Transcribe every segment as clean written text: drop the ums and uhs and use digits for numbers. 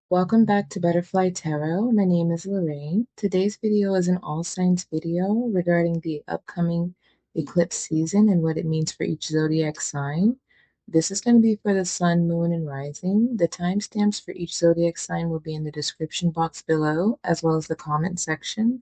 Welcome back to Butterfly Tarot. My name is Lorraine. Today's video is an all signs video regarding the upcoming eclipse season and what it means for each zodiac sign. This is going to be for the sun, moon, and rising. The timestamps for each zodiac sign will be in the description box below, as well as the comment section.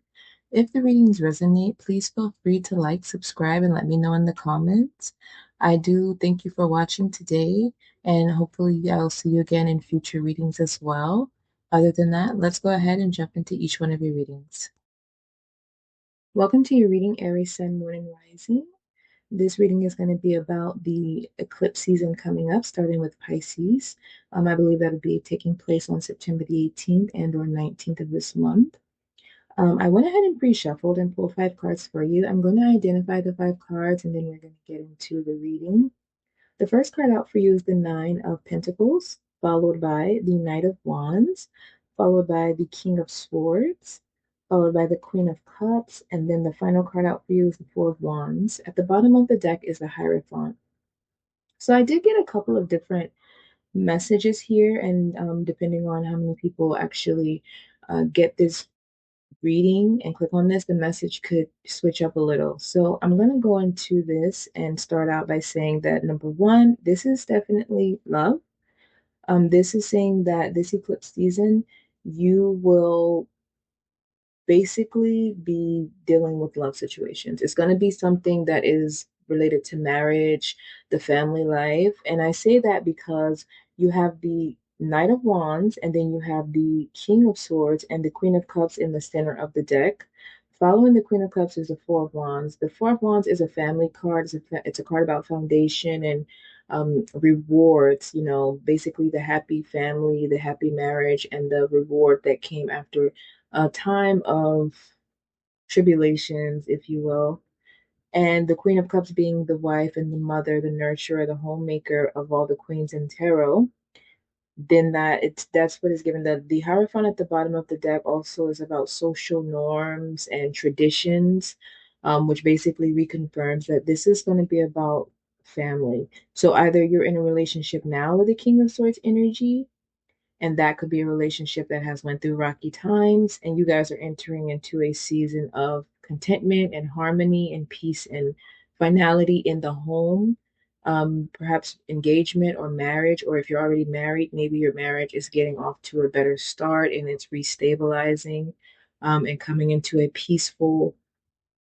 If the readings resonate, please feel free to like, subscribe, and let me know in the comments. I do thank you for watching today, and hopefully I'll see you again in future readings as well. Other than that, let's go ahead and jump into each one of your readings. Welcome to your reading, Aries, Sun, Moon, and Rising. This reading is going to be about the eclipse season coming up, starting with Pisces. I believe that'll be taking place on September the 18th and or 19th of this month. I went ahead and pre-shuffled and pulled 5 cards for you. I'm going to identify the 5 cards and then we're going to get into the reading. The first card out for you is the Nine of Pentacles, followed by the Knight of Wands, followed by the King of Swords, followed by the Queen of Cups, and then the final card out for you is the Four of Wands. At the bottom of the deck is the Hierophant. So I did get a couple of different messages here, and depending on how many people actually get this reading and click on this, the message could switch up a little. So I'm going to go into this and start out by saying that number one, this is definitely love. This is saying that this eclipse season, you will basically be dealing with love situations. It's going to be something that is related to marriage, the family life. And I say that because you have the Knight of Wands, and then you have the King of Swords and the Queen of Cups in the center of the deck. Following the Queen of Cups is the Four of Wands. The Four of Wands is a family card. It's a card about foundation and rewards, basically the happy family, the happy marriage, and the reward that came after a time of tribulations, if you will. And the Queen of Cups being the wife and the mother, the nurturer, the homemaker of all the queens in tarot. Then that's what is given. The Hierophant at the bottom of the deck also is about social norms and traditions, which basically reconfirms that this is going to be about family. So either you're in a relationship now with the King of Swords energy, and that could be a relationship that has went through rocky times, and you guys are entering into a season of contentment and harmony and peace and finality in the home. Perhaps engagement or marriage, or if you're already married, maybe your marriage is getting off to a better start and it's restabilizing, and coming into a peaceful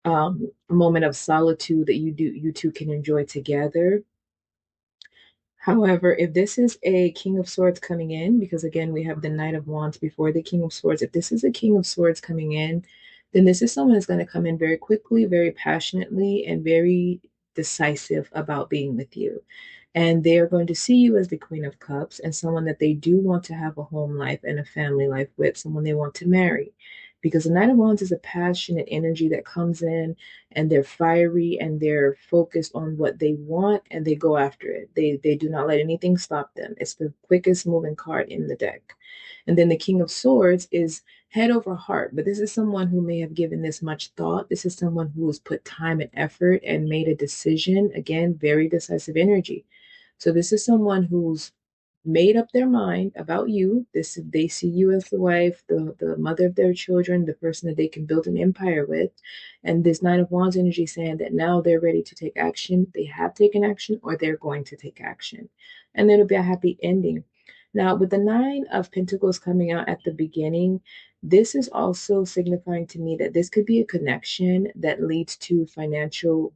moment of solitude that you two can enjoy together. However, if this is a King of Swords coming in, because again, we have the Knight of Wands before the King of Swords, if this is a King of Swords coming in, then this is someone that's going to come in very quickly, very passionately, and very decisive about being with you. And they are going to see you as the Queen of Cups and someone that they do want to have a home life and a family life with, someone they want to marry. Because the Knight of Wands is a passionate energy that comes in, and they're fiery and they're focused on what they want and they go after it. They do not let anything stop them. It's the quickest moving card in the deck. And then the King of Swords is head over heart, but this is someone who may have given this much thought. This is someone who has put time and effort and made a decision. Again, very decisive energy. So this is someone who's made up their mind about you. They see you as the wife, the mother of their children, the person that they can build an empire with. And this Nine of Wands energy saying that now they're ready to take action. They have taken action or they're going to take action. And it'll be a happy ending. Now, with the Nine of Pentacles coming out at the beginning, this is also signifying to me that this could be a connection that leads to financial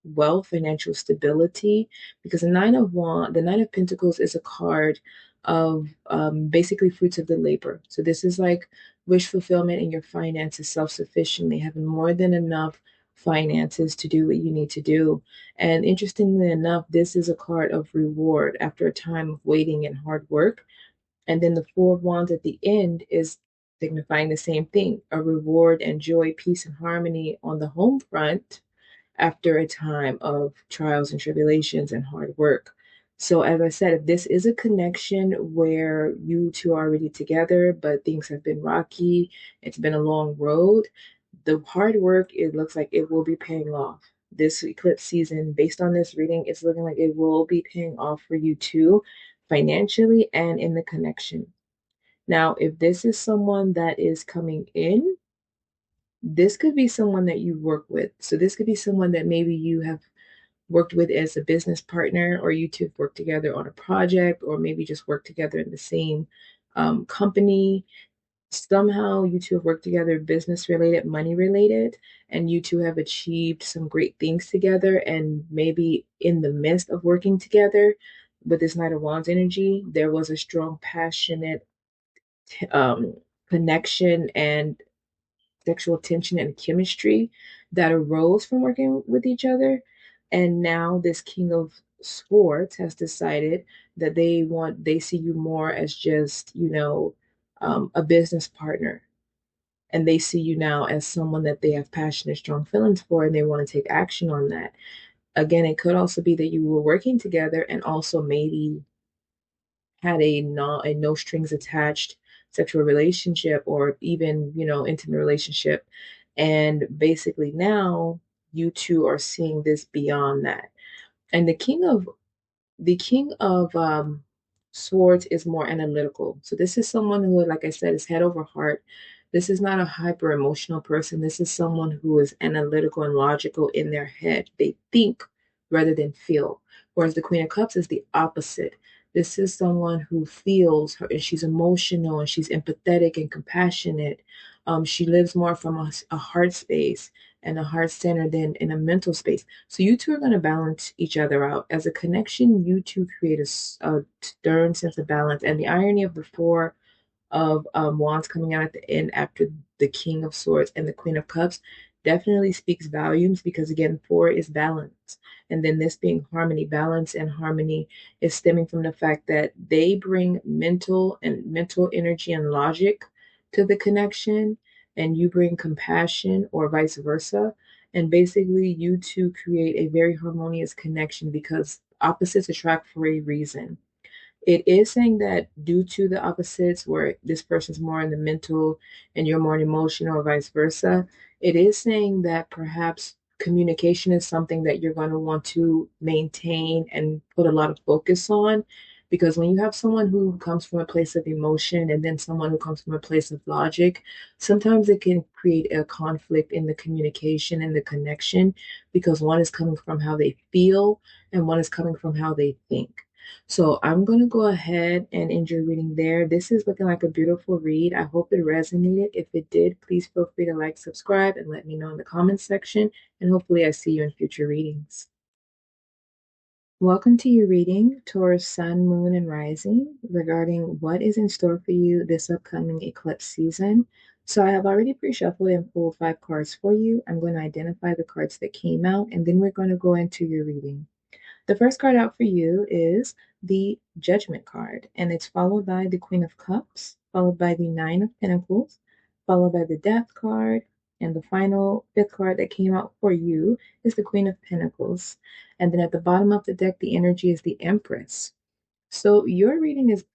wealth, financial stability, because the Nine of Pentacles is a card of basically fruits of the labor. So this is like wish fulfillment in your finances, self-sufficiently, having more than enough finances to do what you need to do. And interestingly enough, this is a card of reward after a time of waiting and hard work. And then the Four of Wands at the end is signifying the same thing, a reward and joy, peace, and harmony on the home front after a time of trials and tribulations and hard work. So, as I said, if this is a connection where you two are already together, but things have been rocky, it's been a long road, the hard work, it looks like it will be paying off. This eclipse season, based on this reading, it's looking like it will be paying off for you too, financially and in the connection. Now, if this is someone that is coming in, this could be someone that you work with. So this could be someone that maybe you have worked with as a business partner, or you two have worked together on a project, or maybe just work together in the same company. Somehow you two have worked together, business related, money related, and you two have achieved some great things together. And maybe in the midst of working together with this Knight of Wands energy, there was a strong, passionate um, connection and sexual tension and chemistry that arose from working with each other. And now this King of Swords has decided that they see you more as just, a business partner. And they see you now as someone that they have passionate, strong feelings for, and they want to take action on that. Again, it could also be that you were working together and also maybe had a no strings attached sexual relationship, or even, intimate relationship. And basically now you two are seeing this beyond that. And the king of swords is more analytical. So this is someone who, like I said, is head over heart. This is not a hyper emotional person. This is someone who is analytical and logical in their head. They think rather than feel. Whereas the Queen of Cups is the opposite. This is someone who feels, and she's emotional, and she's empathetic and compassionate. She lives more from a heart space and a heart center than in a mental space. So you two are going to balance each other out. As a connection, you two create a stern sense of balance. And the irony of the Four of Wands coming out at the end after the King of Swords and the Queen of Cups definitely speaks volumes, because again, four is balance. And then this being harmony, balance and harmony is stemming from the fact that they bring mental energy and logic to the connection, and you bring compassion, or vice versa. And basically, you two create a very harmonious connection, because opposites attract for a reason. It is saying that due to the opposites, where this person's more in the mental and you're more emotional, or vice versa, it is saying that perhaps communication is something that you're going to want to maintain and put a lot of focus on. Because when you have someone who comes from a place of emotion and then someone who comes from a place of logic, sometimes it can create a conflict in the communication and the connection, because one is coming from how they feel and one is coming from how they think. So I'm going to go ahead and end your reading there. This is looking like a beautiful read. I hope it resonated. If it did, please feel free to like, subscribe, and let me know in the comments section. And hopefully I see you in future readings. Welcome to your reading, Taurus Sun, Moon, and Rising, regarding what is in store for you this upcoming eclipse season. So I have already pre-shuffled and pulled 5 cards for you. I'm going to identify the cards that came out, and then we're going to go into your reading. The first card out for you is the Judgment card, and it's followed by the Queen of Cups, followed by the Nine of Pentacles, followed by the Death card, and the final fifth card that came out for you is the Queen of Pentacles. And then at the bottom of the deck, the energy is the Empress. So your reading is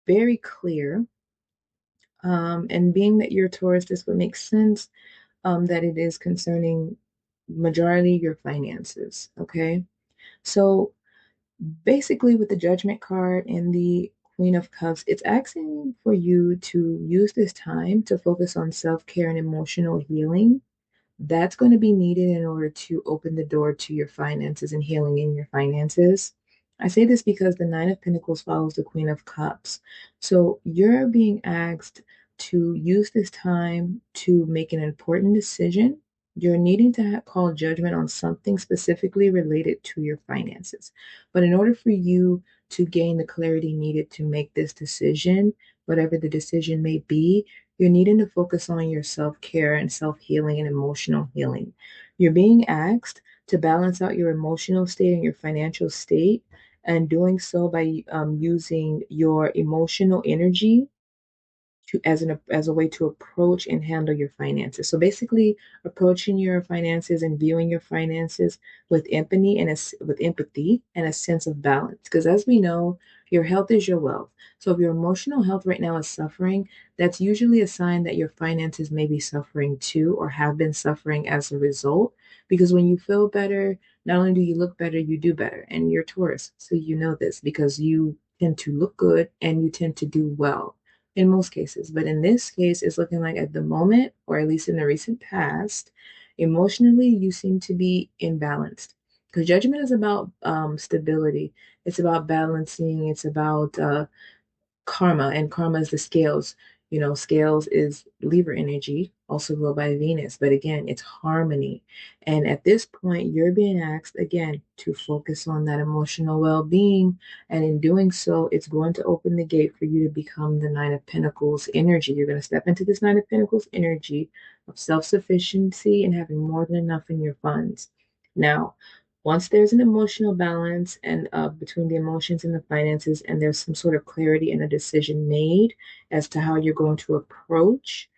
very clear. And being that you're Taurus, this would make sense that it is concerning majority your finances. Okay. So basically, with the Judgment card and the Queen of Cups, it's asking for you to use this time to focus on self-care and emotional healing. That's going to be needed in order to open the door to your finances and healing in your finances. I say this because the Nine of Pentacles follows the Queen of Cups. So you're being asked to use this time to make an important decision. You're needing to call judgment on something specifically related to your finances. But in order for you to gain the clarity needed to make this decision, whatever the decision may be, you're needing to focus on your self-care and self-healing and emotional healing. You're being asked to balance out your emotional state and your financial state, and doing so by using your emotional energy as a way to approach and handle your finances. So basically, approaching your finances and viewing your finances with empathy and a sense of balance. Because as we know, your health is your wealth. So if your emotional health right now is suffering, that's usually a sign that your finances may be suffering too, or have been suffering as a result. Because when you feel better, not only do you look better, you do better. And you're Taurus, so you know this because you tend to look good and you tend to do well. in most cases. But in this case, it's looking like at the moment, or at least in the recent past, emotionally, you seem to be imbalanced. Because judgment is about stability. It's about balancing. It's about karma, and karma is the scales. Scales is Libra energy, also ruled by Venus. But again, it's harmony. And at this point, you're being asked again to focus on that emotional well-being. And in doing so, it's going to open the gate for you to become the Nine of Pentacles energy. You're going to step into this Nine of Pentacles energy of self-sufficiency and having more than enough in your funds. Now, once there's an emotional balance and between the emotions and the finances, and there's some sort of clarity and a decision made as to how you're going to approach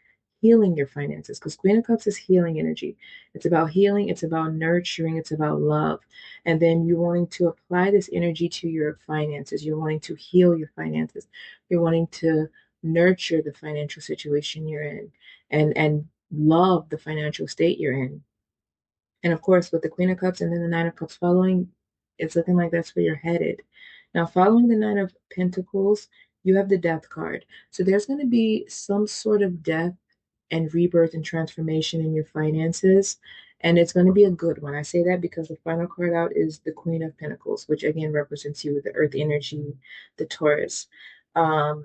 healing your finances, because Queen of Cups is healing energy. It's about healing, it's about nurturing, it's about love. And then you're wanting to apply this energy to your finances. You're wanting to heal your finances. You're wanting to nurture the financial situation you're in, and love the financial state you're in. And of course, with the Queen of Cups and then the Nine of Cups following, it's looking like that's where you're headed. Now, following the Nine of Pentacles, you have the Death card. So there's going to be some sort of death and rebirth and transformation in your finances. And it's going to be a good one. I say that because the final card out is the Queen of Pentacles, which again represents you, the Earth energy, the Taurus. Um,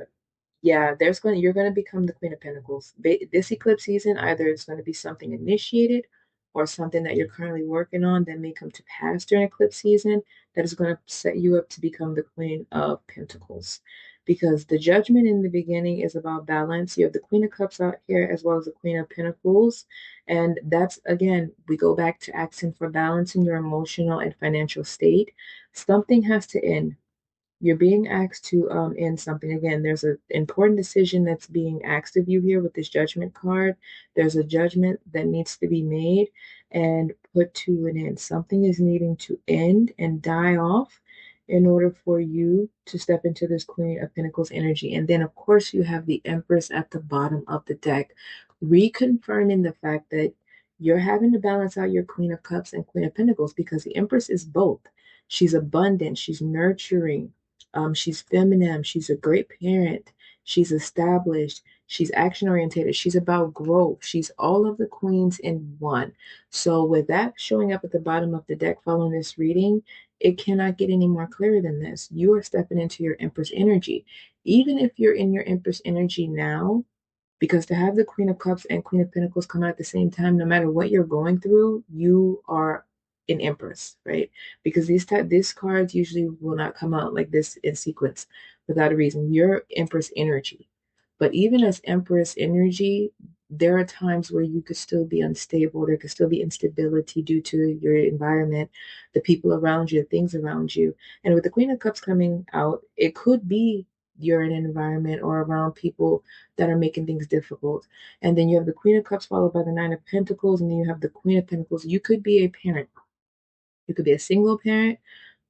yeah, you're gonna become the Queen of Pentacles. This eclipse season, either it's going to be something initiated or something that you're currently working on that may come to pass during eclipse season that is going to set you up to become the Queen of Pentacles. Because the judgment in the beginning is about balance. You have the Queen of Cups out here as well as the Queen of Pentacles. And that's, again, we go back to asking for balance in your emotional and financial state. Something has to end. You're being asked to end something. Again, there's an important decision that's being asked of you here with this judgment card. There's a judgment that needs to be made and put to an end. Something is needing to end and die off in order for you to step into this Queen of Pentacles energy. And then, of course, you have the Empress at the bottom of the deck, reconfirming the fact that you're having to balance out your Queen of Cups and Queen of Pentacles, because the Empress is both. She's abundant, she's nurturing, she's feminine. She's a great parent. She's established. She's action oriented. She's about growth. She's all of the queens in one. So with that showing up at the bottom of the deck following this reading, it cannot get any more clear than this. You are stepping into your Empress energy. Even if you're in your Empress energy now, because to have the Queen of Cups and Queen of Pentacles come out at the same time, no matter what you're going through, you are an Empress, right? Because these cards usually will not come out like this in sequence without a reason. You're Empress energy. But even as Empress energy, there are times where you could still be unstable. There could still be instability due to your environment, the people around you, the things around you. And with the Queen of Cups coming out, it could be you're in an environment or around people that are making things difficult. And then you have the Queen of Cups followed by the Nine of Pentacles, and then you have the Queen of Pentacles. You could be a parent. You could be a single parent.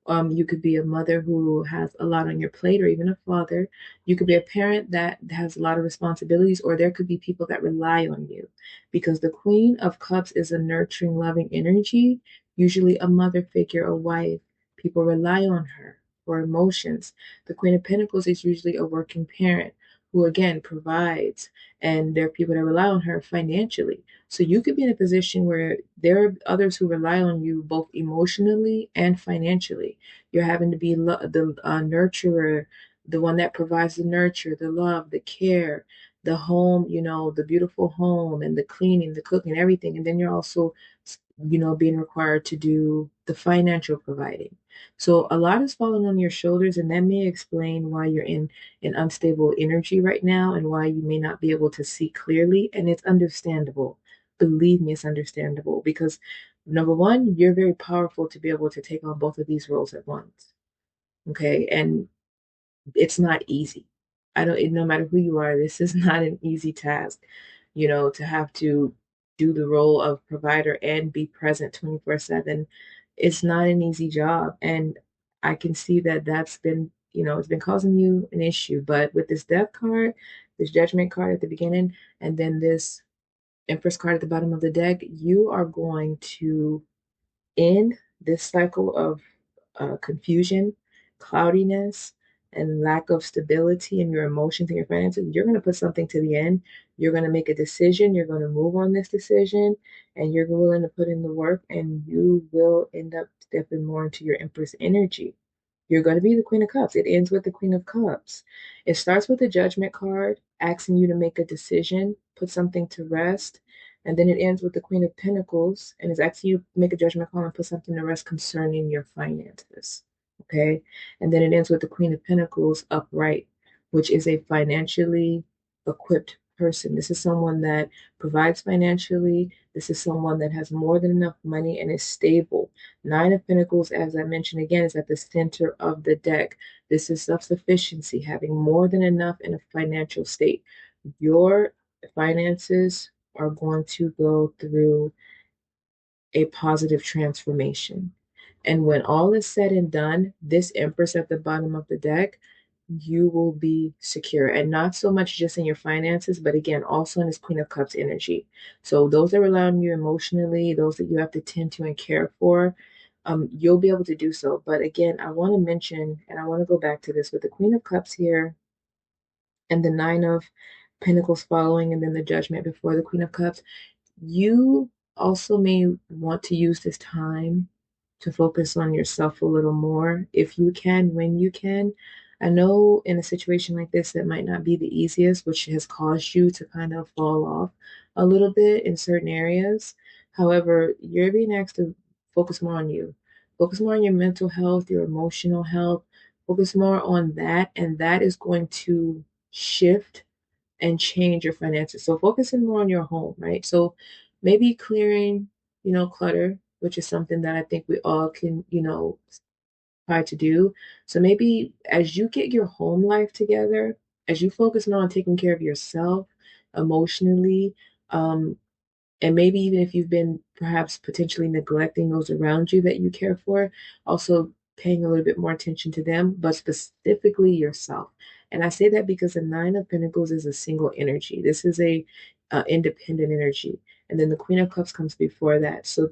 You could be a mother who has a lot on your plate, or even a father. You could be a parent that has a lot of responsibilities, or there could be people that rely on you. Because the Queen of Cups is a nurturing, loving energy, usually a mother figure, a wife. People rely on her for emotions. The Queen of Pentacles is usually a working parent who, again, provides, and there are people that rely on her financially. So you could be in a position where there are others who rely on you both emotionally and financially. You're having to be the nurturer, the one that provides the nurture, the love, the care, the home, the beautiful home and the cleaning, the cooking, everything. And then you're also, being required to do the financial providing. So a lot is falling on your shoulders, and that may explain why you're in an unstable energy right now and why you may not be able to see clearly. And it's understandable. Believe me, it's understandable, because number one, you're very powerful to be able to take on both of these roles at once. Okay. And it's not easy. No matter who you are, this is not an easy task, to have to do the role of provider and be present 24/7. It's not an easy job. And I can see that that's been, it's been causing you an issue. But with this death card, this judgment card at the beginning, and then this Empress card at the bottom of the deck, you are going to end this cycle of confusion, cloudiness, and lack of stability in your emotions and your finances, you're going to put something to the end. You're going to make a decision. You're going to move on this decision, and you're willing to put in the work, and you will end up stepping more into your Empress energy. You're going to be the Queen of Cups. It ends with the Queen of Cups. It starts with the Judgment card, asking you to make a decision, put something to rest. And then it ends with the Queen of Pentacles, and it's asking you to make a judgment call and put something to rest concerning your finances. Okay. And then it ends with the Queen of Pentacles upright, which is a financially equipped person. This is someone that provides financially. This is someone that has more than enough money and is stable. Nine of Pentacles, as I mentioned again, is at the center of the deck. This is self-sufficiency, having more than enough in a financial state. Your finances are going to go through a positive transformation. And when all is said and done, this Empress at the bottom of the deck, you will be secure. And not so much just in your finances, but again, also in this Queen of Cups energy. So those that rely on you emotionally, those that you have to tend to and care for, you'll be able to do so. But again, I want to mention, and I want to go back to this with the Queen of Cups here and the Nine of Pentacles following, and then the Judgment before the Queen of Cups. You also may want to use this time to focus on yourself a little more if you can, when you can. I know in a situation like this, it might not be the easiest, which has caused you to kind of fall off a little bit in certain areas. However, you're being asked to focus more on you. Focus more on your mental health, your emotional health. Focus more on that, and that is going to shift and change your finances. So focusing more on your home, right? So maybe clearing, clutter, which is something that I think we all can, try to do. So maybe as you get your home life together, as you focus more on taking care of yourself emotionally, um, and maybe even if you've been perhaps potentially neglecting those around you that you care for, also paying a little bit more attention to them, but specifically yourself. And I say that because the Nine of Pentacles is a single energy. This is a independent energy. And then the Queen of Cups comes before that. So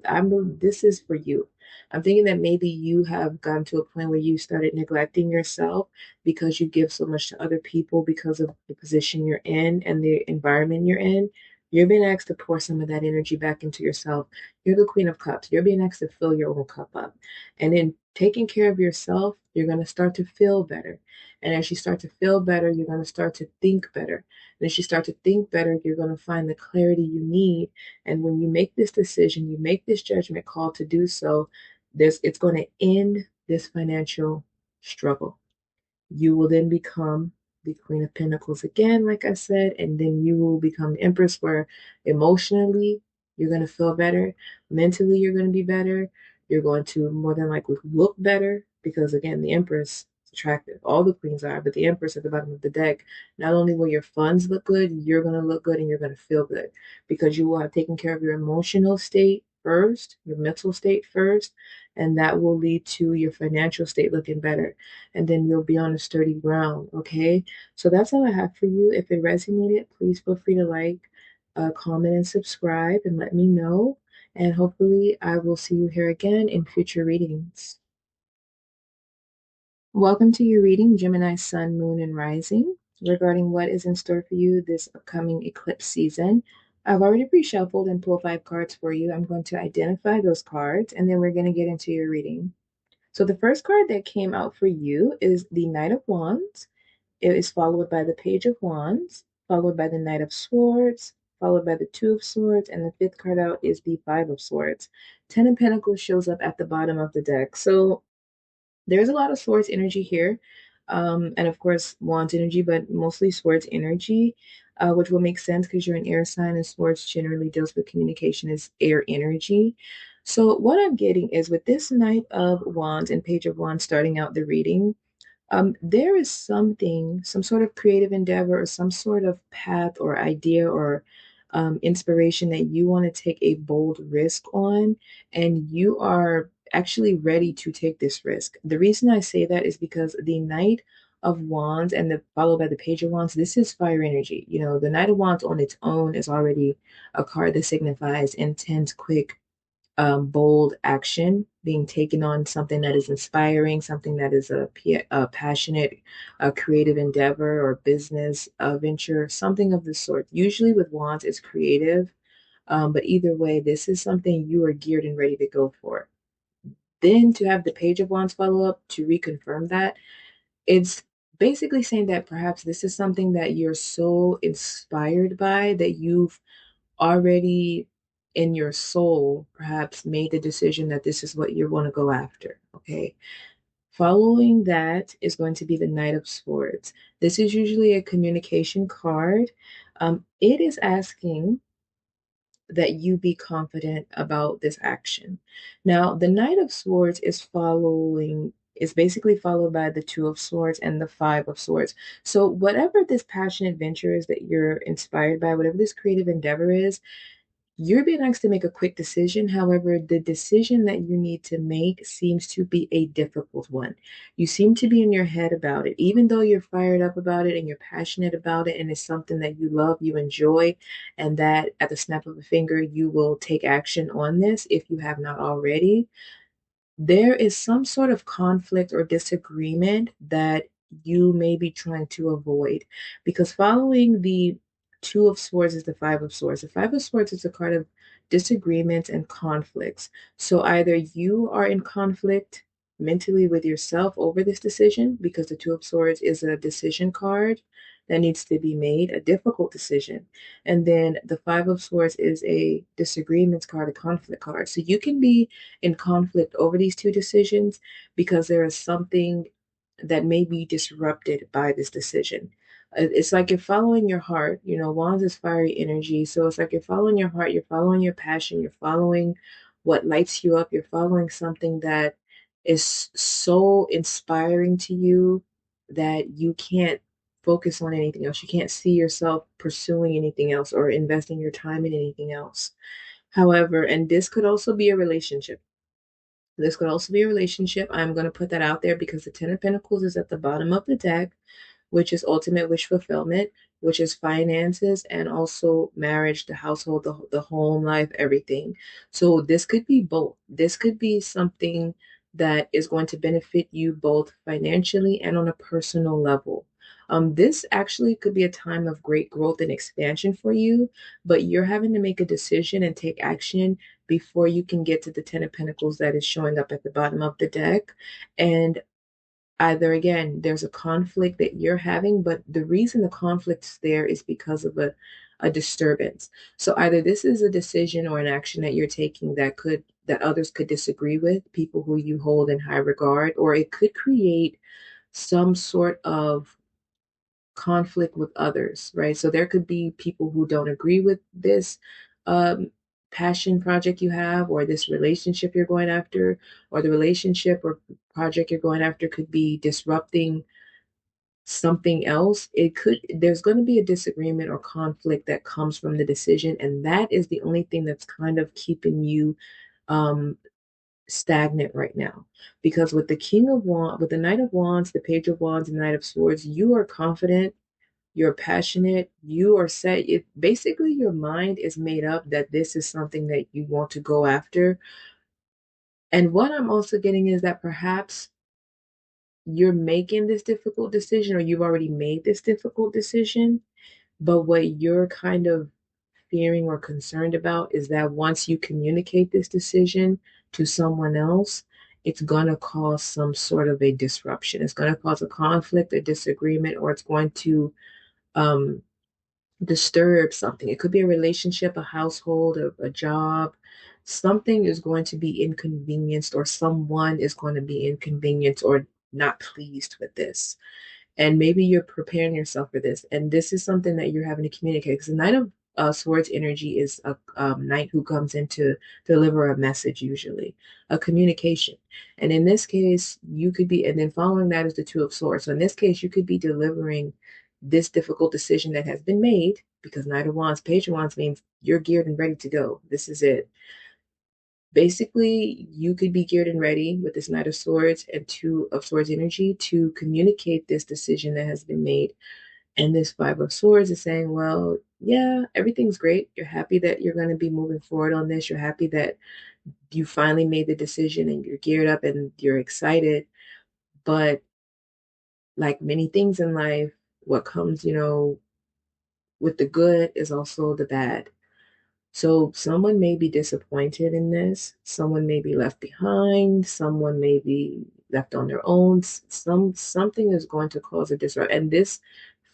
this is for you. I'm thinking that maybe you have gotten to a point where you started neglecting yourself because you give so much to other people because of the position you're in and the environment you're in. You're being asked to pour some of that energy back into yourself. You're the Queen of Cups. You're being asked to fill your own cup up. And in taking care of yourself, you're going to start to feel better. And as you start to feel better, you're going to start to think better. And as you start to think better, you're going to find the clarity you need. And when you make this decision, you make this judgment call to do so, it's going to end this financial struggle. You will then become the Queen of Pentacles again, like I said, and then you will become the Empress, where emotionally you're going to feel better, mentally you're going to be better, you're going to more than likely look better, because again, the Empress is attractive. All the queens are, but the Empress at the bottom of the deck, not only will your funds look good, you're going to look good and you're going to feel good, because you will have taken care of your emotional state first, your mental state first, and that will lead to your financial state looking better, and then you'll be on a sturdy ground. Okay, so that's all I have for you. If it resonated, please feel free to like, comment, and subscribe, and let me know. And hopefully, I will see you here again in future readings. Welcome to your reading, Gemini Sun, Moon, and Rising, regarding what is in store for you this upcoming eclipse season. I've already pre-shuffled and pulled 5 cards for you. I'm going to identify those cards, and then we're going to get into your reading. So the first card that came out for you is the Knight of Wands. It is followed by the Page of Wands, followed by the Knight of Swords, followed by the Two of Swords, and the fifth card out is the Five of Swords. 10 of Pentacles shows up at the bottom of the deck. So there's a lot of Swords energy here, and of course Wands energy, but mostly Swords energy, which will make sense because you're an air sign, and Swords generally deals with communication as air energy. So what I'm getting is, with this Knight of Wands and Page of Wands starting out the reading, there is something, some sort of creative endeavor or some sort of path or idea or inspiration that you want to take a bold risk on, and you are actually ready to take this risk. The reason I say that is because the Knight of Wands and the followed by the Page of Wands, this is fire energy. The Knight of Wands on its own is already a card that signifies intense, quick, bold action. being taken on something that is inspiring, something that is a passionate, a creative endeavor or business venture, something of the sort. Usually with wands, it's creative, but either way, this is something you are geared and ready to go for. Then to have the Page of Wands follow up to reconfirm that, it's basically saying that perhaps this is something that you're so inspired by that you've already in your soul perhaps made the decision that this is what you want to go after. Okay. Following that is going to be the Knight of Swords. This is usually a communication card. It is asking that you be confident about this action. Now, the Knight of Swords is basically followed by the Two of Swords and the Five of Swords. So whatever this passionate venture is that you're inspired by, whatever this creative endeavor is, you're being asked to make a quick decision. However, the decision that you need to make seems to be a difficult one. You seem to be in your head about it, even though you're fired up about it and you're passionate about it and it's something that you love, you enjoy, and that at the snap of a finger, you will take action on this if you have not already. There is some sort of conflict or disagreement that you may be trying to avoid, because following the Two of Swords is the Five of Swords. The Five of Swords is a card of disagreements and conflicts. So either you are in conflict mentally with yourself over this decision, because the Two of Swords is a decision card that needs to be made, a difficult decision. And then the Five of Swords is a disagreements card, a conflict card. So you can be in conflict over these two decisions because there is something that may be disrupted by this decision. It's like you're following your heart. You know, Wands is fiery energy. So it's like you're following your heart, you're following your passion, you're following what lights you up, you're following something that is so inspiring to you that you can't focus on anything else. You can't see yourself pursuing anything else or investing your time in anything else. However, and this could also be a relationship. This could also be a relationship. I'm going to put that out there because the Ten of Pentacles is at the bottom of the deck, which is ultimate wish fulfillment, which is finances and also marriage, the household, the home life, everything. So this could be both. This could be something that is going to benefit you both financially and on a personal level. This actually could be a time of great growth and expansion for you, but you're having to make a decision and take action before you can get to the Ten of Pentacles that is showing up at the bottom of the deck. And either again, there's a conflict that you're having, but the reason the conflict's there is because of a disturbance. So either this is a decision or an action that you're taking that others could disagree with, people who you hold in high regard, or it could create some sort of conflict with others, right? So there could be people who don't agree with this um, passion project you have, or this relationship you're going after, or the relationship or project you're going after could be disrupting something else. There's going to be a disagreement or conflict that comes from the decision, and that is the only thing that's kind of keeping you um, stagnant right now. Because with the King of Wands, with the Knight of Wands, the Page of Wands, and the Knight of Swords, you are confident, you're passionate, you are set. It basically your mind is made up that this is something that you want to go after. And what I'm also getting is that perhaps you're making this difficult decision, or you've already made this difficult decision, but what you're kind of fearing or concerned about is that once you communicate this decision to someone else, it's going to cause some sort of a disruption. It's going to cause a conflict, a disagreement, or it's going to um, disturb something. It could be a relationship, a household, a job. Something is going to be inconvenienced, or someone is going to be inconvenienced or not pleased with this. And maybe you're preparing yourself for this. And this is something that you're having to communicate. Because the Knight of Swords energy is a knight who comes in to deliver a message, usually a communication. And in this case, you could be, and then following that is the Two of Swords. So in this case, you could be delivering this difficult decision that has been made, because Knight of Wands, Page of Wands means you're geared and ready to go. This is it. Basically, you could be geared and ready with this Knight of Swords and Two of Swords energy to communicate this decision that has been made. And this Five of Swords is saying, well, yeah, everything's great. You're happy that you're going to be moving forward on this. You're happy that you finally made the decision and you're geared up and you're excited. But like many things in life, what comes, with the good is also the bad. So someone may be disappointed in this. Someone may be left behind. Someone may be left on their own. Something is going to cause a disruption, and this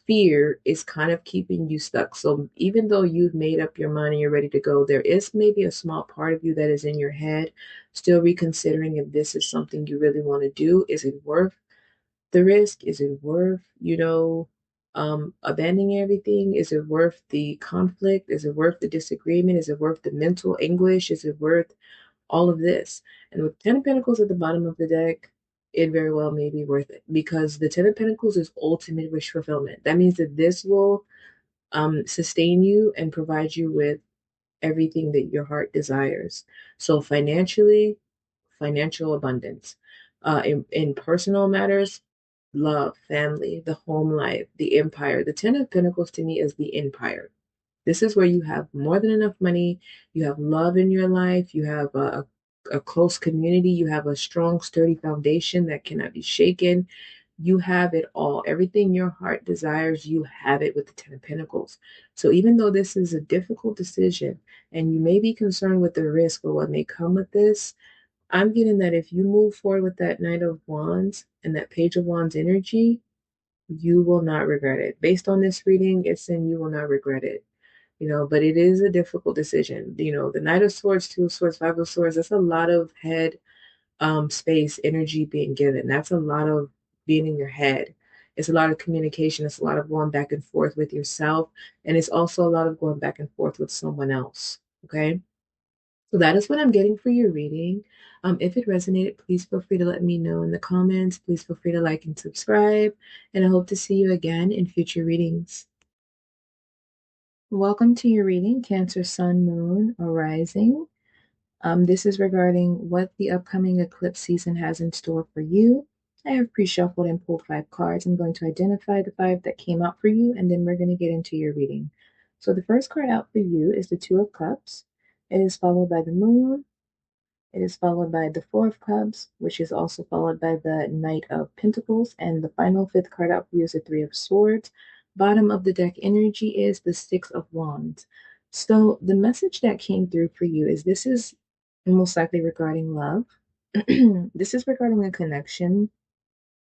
fear is kind of keeping you stuck. So even though you've made up your mind and you're ready to go, there is maybe a small part of you that is in your head, still reconsidering if this is something you really want to do. Is it worth the risk? Is it worth, abandoning everything? Is it worth the conflict? Is it worth the disagreement? Is it worth the mental anguish? Is it worth all of this? And with Ten of Pentacles at the bottom of the deck, it very well may be worth it, because the Ten of Pentacles is ultimate wish fulfillment. That means that this will sustain you and provide you with everything that your heart desires. So financially, financial abundance. In personal matters, love, family, the home life, the empire. The Ten of Pentacles to me is the empire. This is where you have more than enough money, you have love in your life, you have a close community, you have a strong, sturdy foundation that cannot be shaken. You have it all. Everything your heart desires, you have it with the Ten of Pentacles. So even though this is a difficult decision and you may be concerned with the risk or what may come with this, I'm getting that if you move forward with that Knight of Wands and that Page of Wands energy, you will not regret it. Based on this reading, it's saying you will not regret it. But it is a difficult decision. The Knight of Swords, Two of Swords, Five of Swords, that's a lot of head space, energy being given. That's a lot of being in your head. It's a lot of communication. It's a lot of going back and forth with yourself. And it's also a lot of going back and forth with someone else. Okay. So that is what I'm getting for your reading. If it resonated, please feel free to let me know in the comments. Please feel free to like and subscribe. And I hope to see you again in future readings. Welcome to your reading, Cancer, Sun, Moon, or Rising. This is regarding what the upcoming eclipse season has in store for you. I have pre-shuffled and pulled 5 cards. I'm going to identify the 5 that came out for you, and then we're going to get into your reading. So the first card out for you is the Two of Cups. It is followed by the Moon. It is followed by the Four of Cups, which is also followed by the Knight of Pentacles. And the final 5th card out for you is the Three of Swords. Bottom of the deck energy is the Six of Wands. So the message that came through for you is this is most likely regarding love. This is regarding a connection.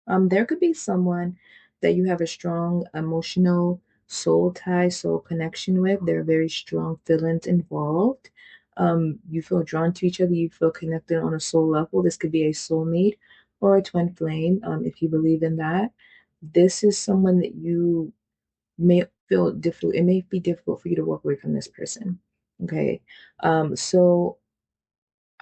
There could be someone that you have a strong emotional soul tie, soul connection with. There are very strong feelings involved. You feel drawn to each other. You feel connected on a soul level. This could be a soulmate or a twin flame, if you believe in that. This is someone that you may feel difficult. It may be difficult for you to walk away from this person. Okay. So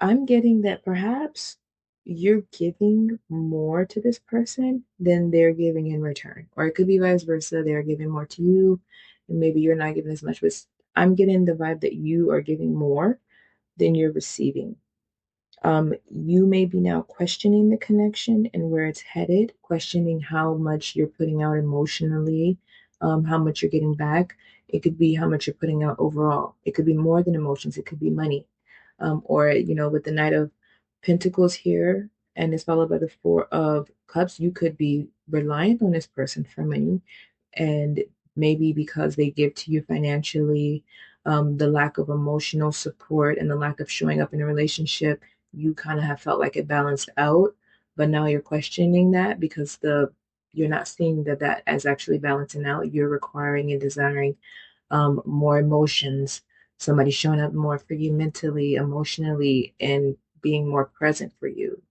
I'm getting that perhaps you're giving more to this person than they're giving in return. Or it could be vice versa. They're giving more to you, and maybe you're not giving as much. But I'm getting the vibe that you are giving more than you're receiving. You may be now questioning the connection and where it's headed, questioning how much you're putting out emotionally, how much you're getting back. It could be how much you're putting out overall. It could be more than emotions. It could be money. Or, with the Knight of Pentacles here, and it's followed by the Four of Cups, you could be reliant on this person for money, and maybe because they give to you financially, the lack of emotional support and the lack of showing up in a relationship, you kind of have felt like it balanced out, but now you're questioning that because you're not seeing that as actually balancing out. You're requiring and desiring more emotions, somebody showing up more for you mentally, emotionally, and being more present for you.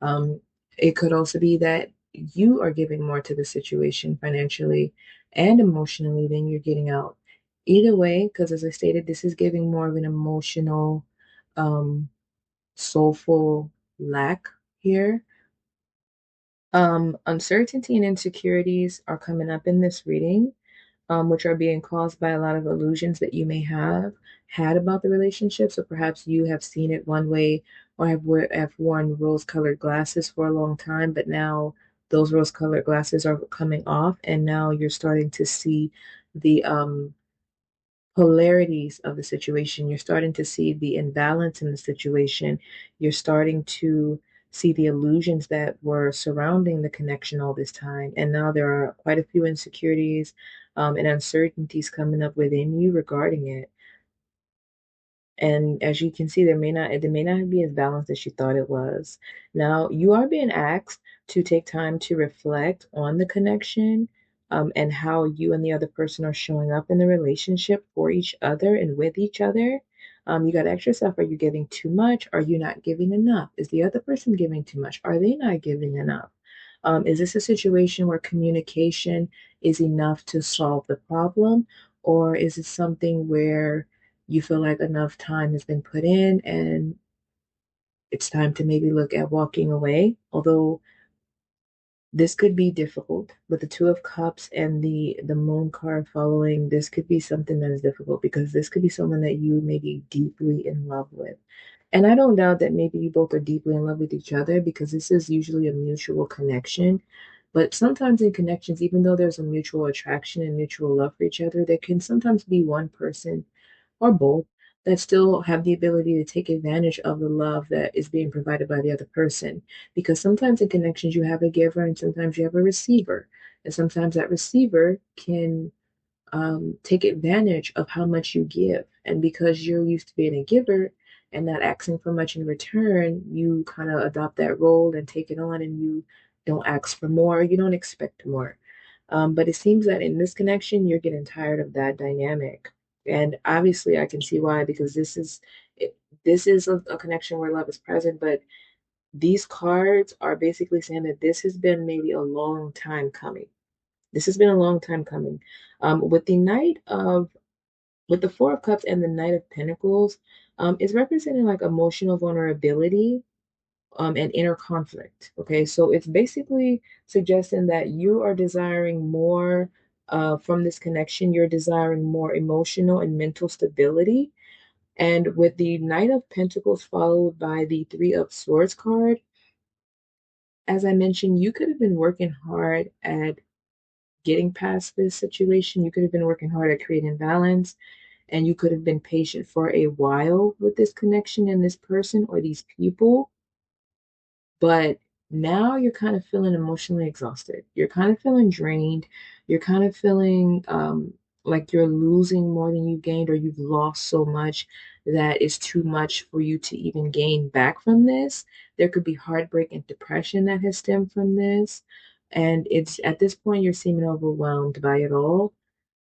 Um, it could also be that you are giving more to the situation financially and emotionally than you're getting out. Either way, because as I stated, this is giving more of an emotional, um, soulful lack here. Uncertainty and insecurities are coming up in this reading, which are being caused by a lot of illusions that you may have had about the relationship. So perhaps you have seen it one way or have worn rose-colored glasses for a long time, but now those rose-colored glasses are coming off, and now you're starting to see the polarities of the situation. You're starting to see the imbalance in the situation. You're starting to see the illusions that were surrounding the connection all this time. And now there are quite a few insecurities and uncertainties coming up within you regarding it. And as you can see, there may not be as balanced as you thought it was. Now, you are being asked to take time to reflect on the connection, and how you and the other person are showing up in the relationship for each other and with each other. You got to ask yourself, are you giving too much? Are you not giving enough? Is the other person giving too much? Are they not giving enough? Is this a situation where communication is enough to solve the problem? Or is it something where you feel like enough time has been put in and it's time to maybe look at walking away? Although this could be difficult with the Two of Cups and the Moon card following, this could be something that is difficult because this could be someone that you may be deeply in love with. And I don't doubt that maybe you both are deeply in love with each other because this is usually a mutual connection. But sometimes in connections, even though there's a mutual attraction and mutual love for each other, there can sometimes be one person or both that still have the ability to take advantage of the love that is being provided by the other person. Because sometimes in connections, you have a giver and sometimes you have a receiver. And sometimes that receiver can take advantage of how much you give. And because you're used to being a giver and not asking for much in return, you kind of adopt that role and take it on, and you don't ask for more, you don't expect more. But it seems that in this connection, you're getting tired of that dynamic. And obviously, I can see why, because this is a connection where love is present, but these cards are basically saying that this has been maybe a long time coming. This has been a long time coming. With the with the Four of Cups and the Knight of Pentacles, is representing like emotional vulnerability, and inner conflict. Okay, so it's basically suggesting that you are desiring more from this connection. You're desiring more emotional and mental stability. And with the Knight of Pentacles followed by the Three of Swords card, as I mentioned, you could have been working hard at getting past this situation. You could have been working hard at creating balance, and you could have been patient for a while with this connection and this person or these people. But now you're kind of feeling emotionally exhausted. You're kind of feeling drained. You're kind of feeling like you're losing more than you've gained, or you've lost so much that it's too much for you to even gain back from this. There could be heartbreak and depression that has stemmed from this. And it's at this point you're seeming overwhelmed by it all.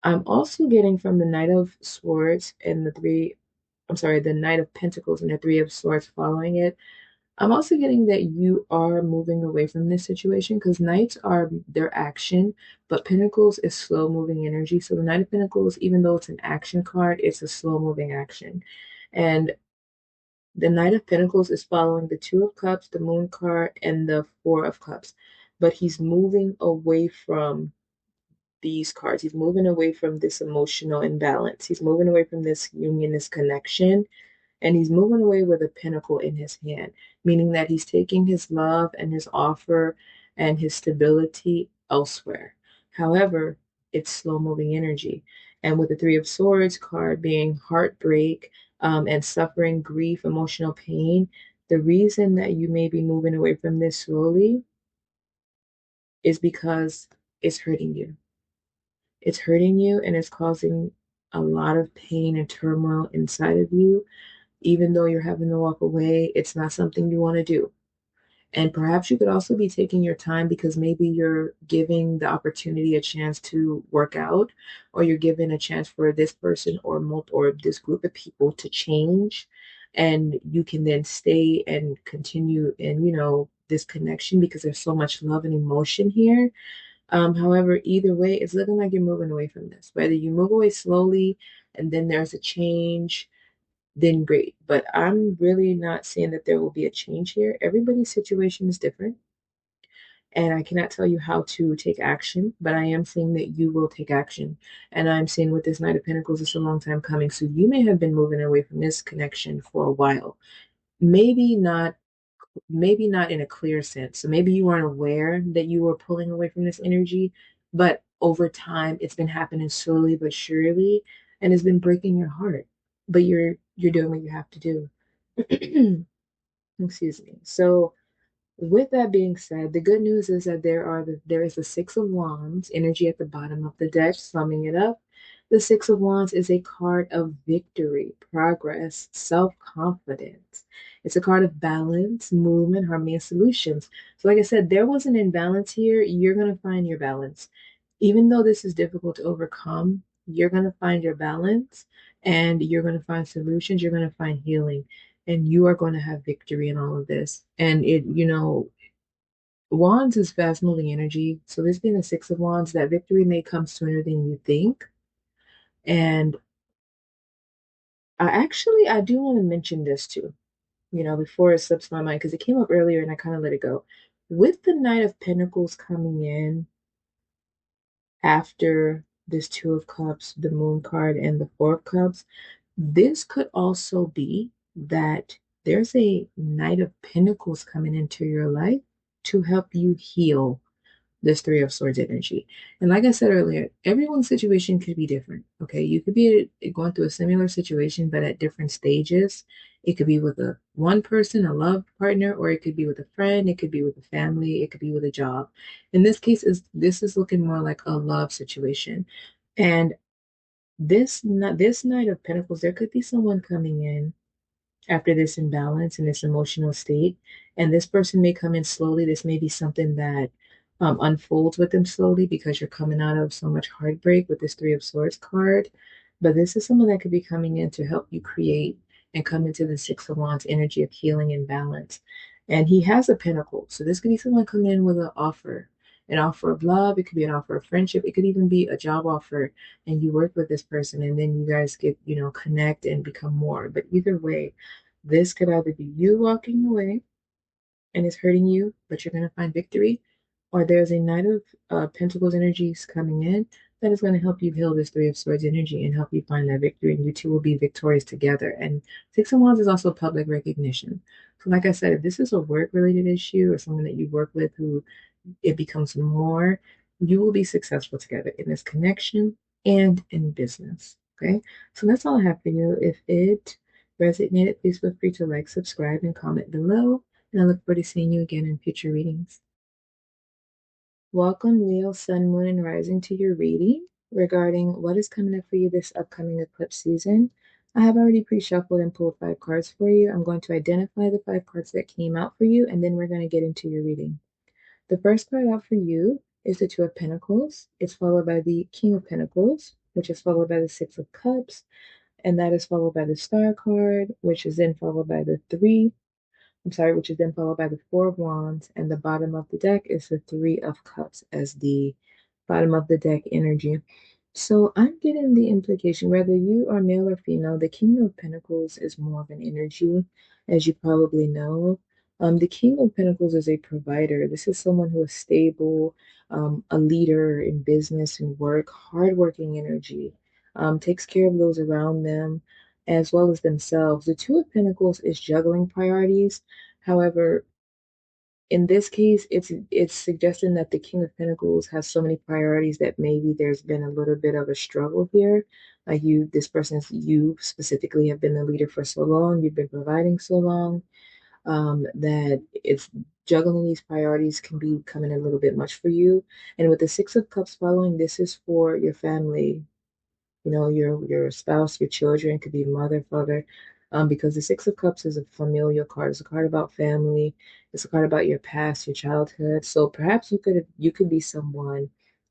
I'm also getting from the Knight of Swords and the Knight of Pentacles and the Three of Swords following it. I'm also getting that you are moving away from this situation because Knights are their action, but Pentacles is slow moving energy. So the Knight of Pentacles, even though it's an action card, it's a slow moving action. And the Knight of Pentacles is following the Two of Cups, the Moon card, and the Four of Cups. But he's moving away from these cards. He's moving away from this emotional imbalance. He's moving away from this union, this connection, and he's moving away with a pentacle in his hand, meaning that he's taking his love and his offer and his stability elsewhere. However, it's slow moving energy. And with the Three of Swords card being heartbreak, and suffering, grief, emotional pain, the reason that you may be moving away from this slowly is because it's hurting you. It's hurting you and it's causing a lot of pain and turmoil inside of you. Even though you're having to walk away, it's not something you want to do. And perhaps you could also be taking your time because maybe you're giving the opportunity a chance to work out, or you're giving a chance for this person or this group of people to change, and you can then stay and continue in, this connection because there's so much love and emotion here. However, either way, it's looking like you're moving away from this. Whether you move away slowly and then there's a change, then great. But I'm really not saying that there will be a change here. Everybody's situation is different. And I cannot tell you how to take action, but I am saying that you will take action. And I'm saying with this Knight of Pentacles, it's a long time coming. So you may have been moving away from this connection for a while. Maybe not maybe not in a clear sense. So maybe you weren't aware that you were pulling away from this energy, but over time it's been happening slowly but surely, and it's been breaking your heart. But you're doing what you have to do. Excuse me. So with that being said, the good news is that there is the Six of Wands energy at the bottom of the deck, summing it up. The Six of Wands is a card of victory, progress, self-confidence. It's a card of balance, movement, harmony, and solutions. So, like I said, there was an imbalance here. You're going to find your balance. Even though this is difficult to overcome, you're going to find your balance and you're going to find solutions. You're going to find healing and you are going to have victory in all of this. And Wands is fast moving energy. So this being the Six of Wands, that victory may come sooner than you think. And I do want to mention this too, before it slips my mind, because it came up earlier and I kind of let it go. With the Knight of Pentacles coming in after this Two of Cups, the Moon card, and the Four of Cups, this could also be that there's a Knight of Pentacles coming into your life to help you heal this Three of Swords energy. And like I said earlier, everyone's situation could be different. Okay, you could be going through a similar situation, but at different stages. It could be with one person, a love partner, or it could be with a friend. It could be with a family. It could be with a job. In this case, this is looking more like a love situation. And this Knight of Pentacles, there could be someone coming in after this imbalance in this emotional state. And this person may come in slowly. This may be something that unfolds with them slowly because you're coming out of so much heartbreak with this Three of Swords card. But this is someone that could be coming in to help you create and come into the Six of Wands energy of healing and balance. And he has a pentacle. So this could be someone coming in with an offer of love. It could be an offer of friendship. It could even be a job offer. And you work with this person and then you guys get, connect and become more. But either way, this could either be you walking away and it's hurting you, but you're going to find victory, or there's a Knight of Pentacles energies coming in that is going to help you heal this Three of Swords energy and help you find that victory, and you two will be victorious together. And Six of Wands is also public recognition. So, like I said, if this is a work-related issue or someone that you work with who it becomes more, you will be successful together in this connection and in business. Okay, so that's all I have for you. If it resonated, please feel free to like, subscribe, and comment below. And I look forward to seeing you again in future readings. Welcome, Leo, Sun, Moon, and Rising, to your reading regarding what is coming up for you this upcoming eclipse season. I have already pre-shuffled and pulled 5 cards for you. I'm going to identify the 5 cards that came out for you, and then we're going to get into your reading. The first card out for you is the Two of Pentacles. It's followed by the King of Pentacles, which is followed by the Six of Cups, and that is followed by the Star card, which is then followed by which is then followed by the Four of Wands, and the bottom of the deck is the Three of Cups as the bottom of the deck energy. So I'm getting the implication, whether you are male or female, the King of Pentacles is more of an energy, as you probably know. The King of Pentacles is a provider. This is someone who is stable, a leader in business and work, hardworking energy, takes care of those around them as well as themselves. The Two of Pentacles is juggling priorities. However, in this case, it's suggesting that the King of Pentacles has so many priorities that maybe there's been a little bit of a struggle here. Like you specifically have been the leader for so long, you've been providing so long, that it's juggling these priorities can be becoming a little bit much for you. And with the Six of Cups following, this is for your family, your spouse, your children, could be mother, father, because the Six of Cups is a familial card. It's a card about family. It's a card about your past, your childhood. So perhaps you could be someone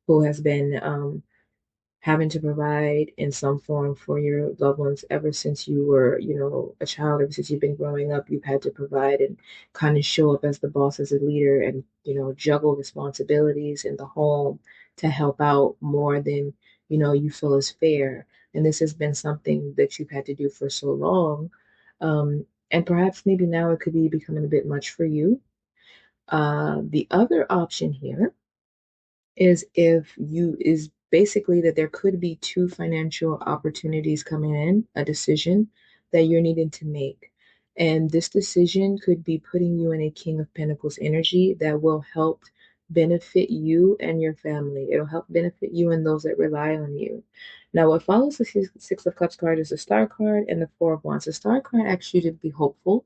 who has been having to provide in some form for your loved ones ever since you were, a child. Ever since you've been growing up, you've had to provide and kind of show up as the boss, as a leader, and juggle responsibilities in the home to help out more than you feel is fair. And this has been something that you've had to do for so long. And perhaps maybe now it could be becoming a bit much for you. The other option here is basically that there could be 2 financial opportunities coming in, a decision that you're needing to make. And this decision could be putting you in a King of Pentacles energy that will help benefit you and your family. It'll help benefit you and those that rely on you. Now, what follows the Six of Cups card is the Star card and the Four of Wands. The Star card asks you to be hopeful.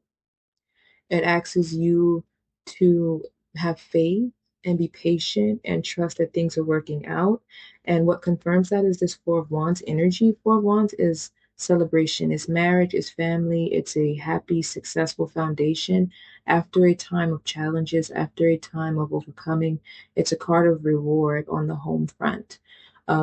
It asks you to have faith and be patient and trust that things are working out. And what confirms that is this Four of Wands energy. Four of Wands is celebration, it's marriage, it's family, it's a happy, successful foundation after a time of challenges, after a time of overcoming. It's a card of reward on the home front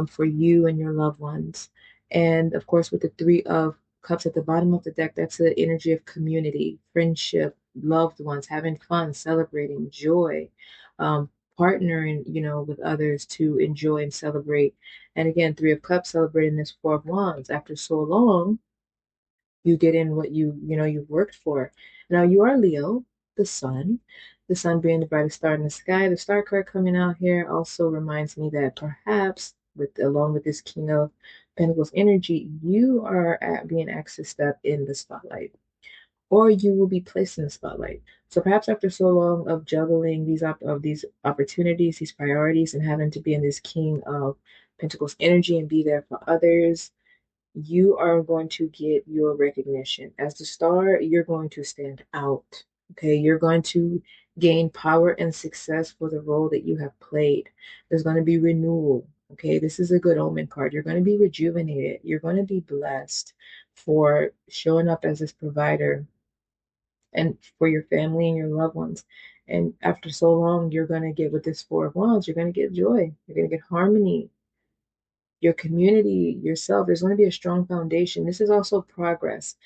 for you and your loved ones. And of course, with the Three of Cups at the bottom of the deck, that's the energy of community, friendship, loved ones, having fun, celebrating, joy, partnering, with others to enjoy and celebrate. And again, Three of Cups celebrating this Four of Wands. After so long, you get in what you've worked for. Now you are Leo, the sun being the brightest star in the sky. The star card coming out here also reminds me that perhaps along with this King of Pentacles energy, you are being asked to step in the spotlight, or you will be placed in the spotlight. So perhaps after so long of juggling these opportunities, these priorities, and having to be in this King of Pentacles energy and be there for others, you are going to get your recognition. As the star, you're going to stand out. Okay, you're going to gain power and success for the role that you have played. There's going to be renewal. Okay, this is a good omen card. You're going to be rejuvenated. You're going to be blessed for showing up as this provider and for your family and your loved ones. And after so long, you're going to get with this Four of Wands, you're going to get joy. You're going to get harmony, your community, yourself. There's going to be a strong foundation. This is also progress.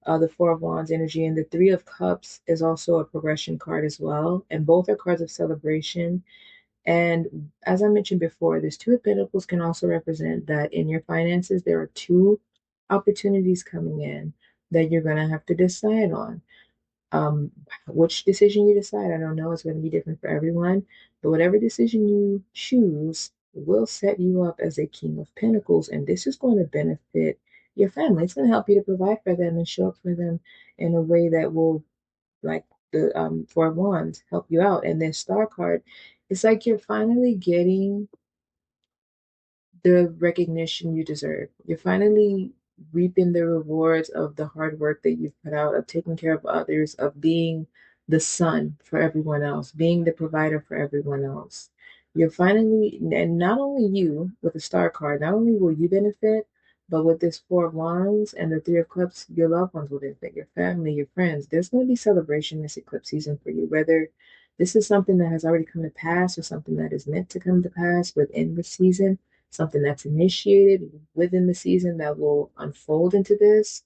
The Four of Wands energy and the Three of Cups is also a progression card as well. And both are cards of celebration. And as I mentioned before, this Two of Pentacles can also represent that in your finances, there are two opportunities coming in that you're going to have to decide on. Which decision you decide, I don't know. It's going to be different for everyone. But whatever decision you choose will set you up as a King of Pentacles. And this is going to benefit your family. It's going to help you to provide for them and show up for them in a way that will, like the Four of Wands, help you out. And then Star card, it's like you're finally getting the recognition you deserve. You're finally reaping the rewards of the hard work that you've put out, of taking care of others, of being the sun for everyone else, being the provider for everyone else. You're finally, and not only you with the Star card, not only will you benefit, but with this Four of Wands and the Three of Cups, your loved ones will benefit, your family, your friends. There's going to be celebration this eclipse season for you, whether this is something that has already come to pass or something that is meant to come to pass within the season, something that's initiated within the season that will unfold into this.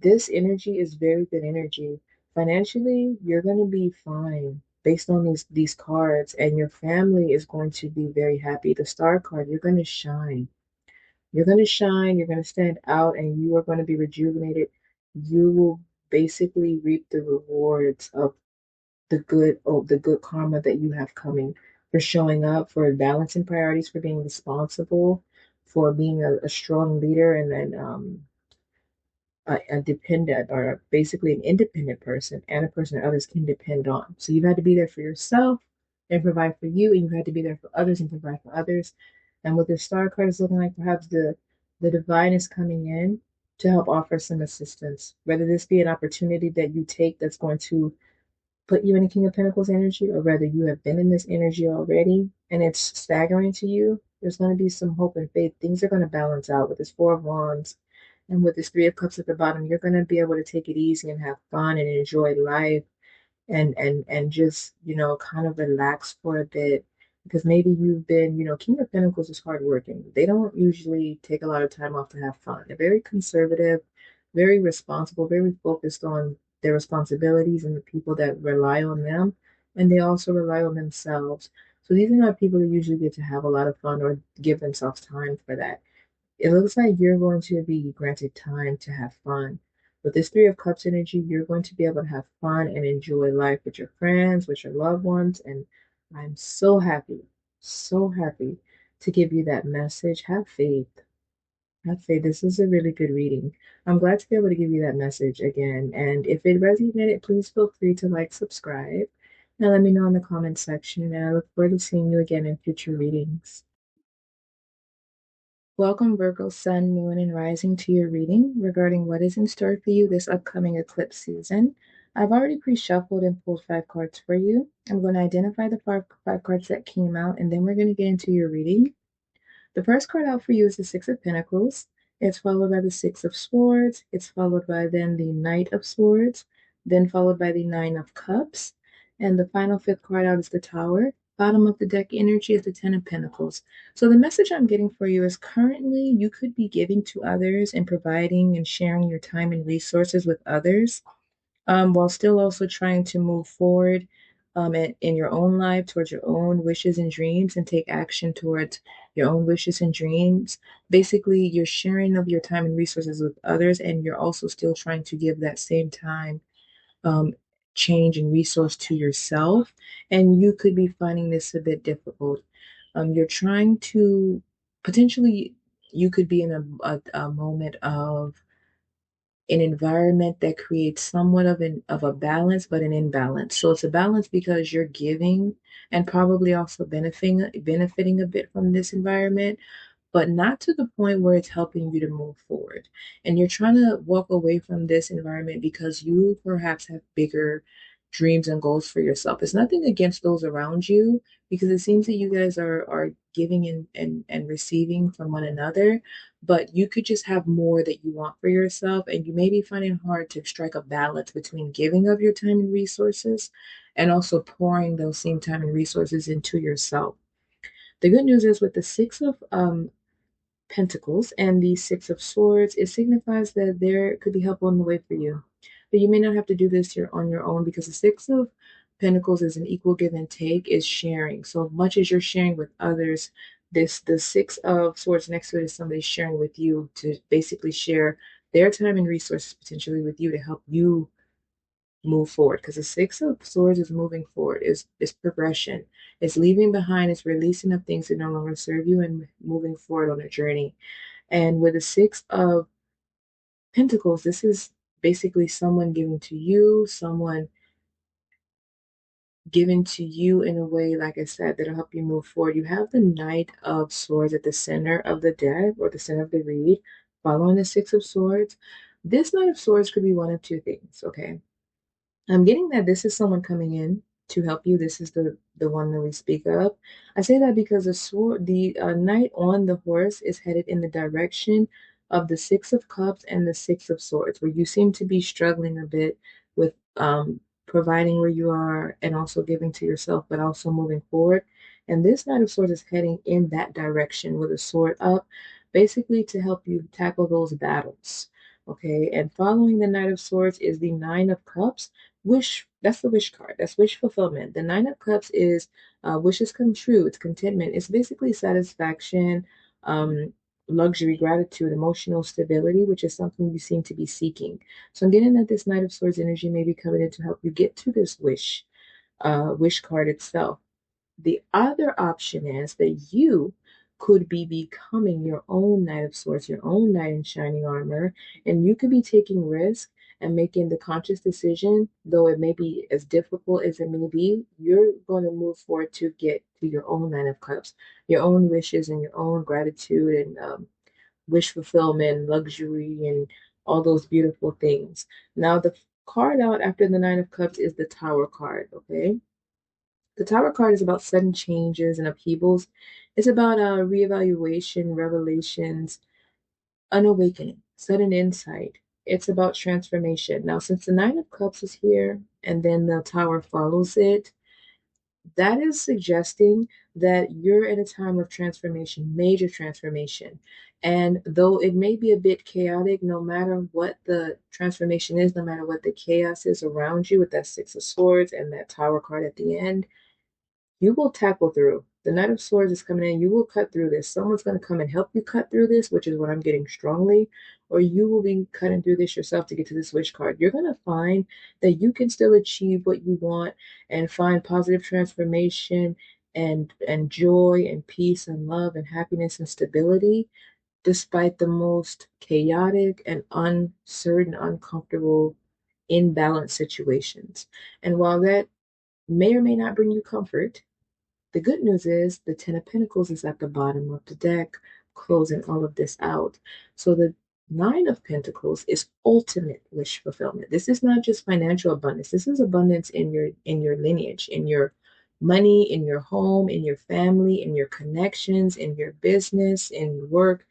This energy is very good energy. Financially, you're going to be fine based on these cards, and your family is going to be very happy. The Star card, you're going to shine. You're going to shine, you're going to stand out, and you are going to be rejuvenated. You will basically reap the rewards of the good karma that you have coming, for showing up, for balancing priorities, for being responsible, for being a strong leader, and then a dependent, or basically an independent person, and a person that others can depend on. So you've had to be there for yourself and provide for you, and you've had to be there for others and provide for others. And what the Star card is looking like, perhaps the divine is coming in to help offer some assistance, whether this be an opportunity that you take that's going to put you in a King of Pentacles energy, or whether you have been in this energy already and it's staggering to you. There's going to be some hope and faith. Things are going to balance out with this Four of Wands and with this Three of Cups at the bottom. You're going to be able to take it easy and have fun and enjoy life, and just kind of relax for a bit, because maybe you've been, King of Pentacles is hardworking. They don't usually take a lot of time off to have fun. They're very conservative, very responsible, very focused on their responsibilities and the people that rely on them, and they also rely on themselves. So these are not people that usually get to have a lot of fun or give themselves time for that. It looks like you're going to be granted time to have fun. With this Three of Cups energy, you're going to be able to have fun and enjoy life with your friends, with your loved ones. And I'm so happy to give you that message. Have faith. I'd say this is a really good reading. I'm glad to be able to give you that message again. And if it resonated, please feel free to like, subscribe, and let me know in the comment section. And I look forward to seeing you again in future readings. Welcome, Virgo, Sun, Moon, and Rising, to your reading regarding what is in store for you this upcoming eclipse season. I've already pre-shuffled and pulled 5 cards for you. I'm going to identify the five cards that came out, and then we're going to get into your reading. The first card out for you is the Six of Pentacles. It's followed by the Six of Swords. It's followed by then the Knight of Swords, then followed by the Nine of Cups. And the final fifth card out is the Tower. Bottom of the deck energy is the Ten of Pentacles. So the message I'm getting for you is currently you could be giving to others and providing and sharing your time and resources with others, while still also trying to move forward in your own life towards your own wishes and dreams and take action towards your own wishes and dreams. Basically, you're sharing of your time and resources with others, and you're also still trying to give that same time, um, change and resource to yourself. And you could be finding this a bit difficult. You're trying to potentially, you could be in a moment of an environment that creates somewhat of a balance, but an imbalance. So it's a balance because you're giving and probably also benefiting a bit from this environment, but not to the point where it's helping you to move forward. And you're trying to walk away from this environment because you perhaps have bigger dreams and goals for yourself. It's nothing against those around you, because it seems that you guys are giving and receiving from one another, but you could just have more that you want for yourself, and you may be finding it hard to strike a balance between giving of your time and resources and also pouring those same time and resources into yourself. The good news is with the Six of Pentacles and the Six of Swords, it signifies that there could be help on the way for you. But you may not have to do this on your own, because the Six of Pentacles is an equal give and take, is sharing. So much as you're sharing with others, the Six of Swords next to it is somebody sharing with you to basically share their time and resources potentially with you to help you move forward, because the Six of Swords is moving forward, is progression, it's leaving behind, it's releasing of things that no longer serve you and moving forward on a journey. And with the Six of Pentacles, this is basically someone giving to you, someone giving to you in a way, like I said, that'll help you move forward. You have the Knight of Swords at the center of the deck, or the center of the read, following the Six of Swords. This Knight of Swords could be one of two things, okay? I'm getting that this is someone coming in to help you. This is the one that we speak of. I say that because the knight on the horse is headed in the direction of the Six of Cups and the Six of Swords, where you seem to be struggling a bit with providing where you are and also giving to yourself, but also moving forward. And this Knight of Swords is heading in that direction with a sword up, basically to help you tackle those battles. Okay, and following the Knight of Swords is the Nine of Cups. Wish, that's the wish card. That's wish fulfillment. The Nine of Cups is wishes come true. It's contentment. It's basically satisfaction, um, luxury, gratitude, emotional stability, which is something you seem to be seeking. So I'm getting that this Knight of Swords energy may be coming in to help you get to this wish card itself. The other option is that you could be becoming your own Knight of Swords, your own Knight in shining armor, and you could be taking risk and making the conscious decision, though it may be as difficult as it may be, you're going to move forward to get to your own Nine of Cups, your own wishes and your own gratitude and wish fulfillment, luxury, and all those beautiful things. Now, the card out after the Nine of Cups is the Tower card, okay? The Tower card is about sudden changes and upheavals. It's about reevaluation, revelations, an awakening, sudden insight. It's about transformation. Now, since the Nine of Cups is here and then the Tower follows it, that is suggesting that you're in a time of transformation, major transformation. And though it may be a bit chaotic, no matter what the transformation is, no matter what the chaos is around you with that Six of Swords and that Tower card at the end, you will tackle through. The Knight of Swords is coming in. You will cut through this. Someone's going to come and help you cut through this, which is what I'm getting strongly, or you will be cutting through this yourself to get to this wish card. You're going to find that you can still achieve what you want and find positive transformation and joy and peace and love and happiness and stability despite the most chaotic and uncertain, uncomfortable, imbalanced situations. And while that may or may not bring you comfort, the good news is the Ten of Pentacles is at the bottom of the deck, closing all of this out. So the Nine of Pentacles is ultimate wish fulfillment. This is not just financial abundance. This is abundance in your lineage, in your money, in your home, in your family, in your connections, in your business, in work,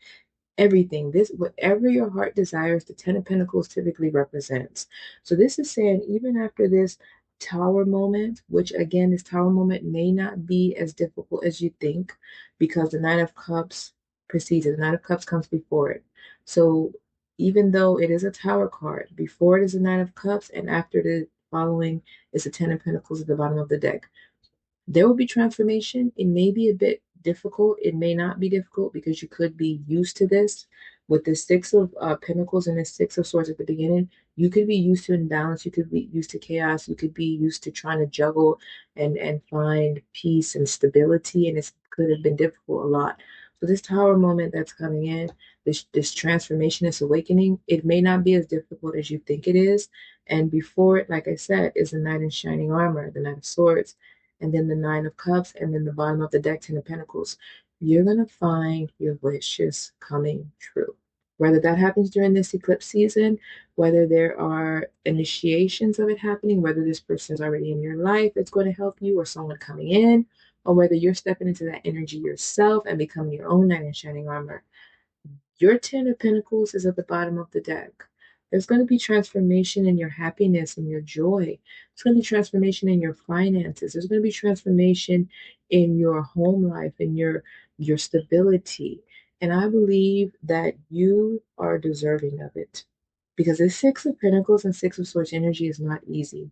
everything. This, whatever your heart desires, the Ten of Pentacles typically represents. So this is saying even after this tower moment, which again, this tower moment may not be as difficult as you think, because the Nine of Cups precedes it. The Nine of Cups comes before it. So even though it is a tower card, before it is a Nine of Cups, and after the following is the Ten of Pentacles at the bottom of the deck. There will be transformation. It may be a bit difficult. It may not be difficult because you could be used to this. With the Six of Pentacles and the Six of Swords at the beginning, you could be used to imbalance. You could be used to chaos. You could be used to trying to juggle and find peace and stability. And it could have been difficult a lot. So this tower moment that's coming in, this transformation, this awakening, it may not be as difficult as you think it is. And before it, like I said, is the Knight in Shining Armor, the Knight of Swords, and then the Nine of Cups, and then the bottom of the deck, Ten of Pentacles. You're going to find your wishes coming true. Whether that happens during this eclipse season, whether there are initiations of it happening, whether this person is already in your life that's going to help you, or someone coming in, or whether you're stepping into that energy yourself and becoming your own knight in shining armor. Your Ten of Pentacles is at the bottom of the deck. There's going to be transformation in your happiness and your joy. There's going to be transformation in your finances. There's going to be transformation in your home life, in your stability. And I believe that you are deserving of it. Because the Six of Pentacles and Six of Swords energy is not easy.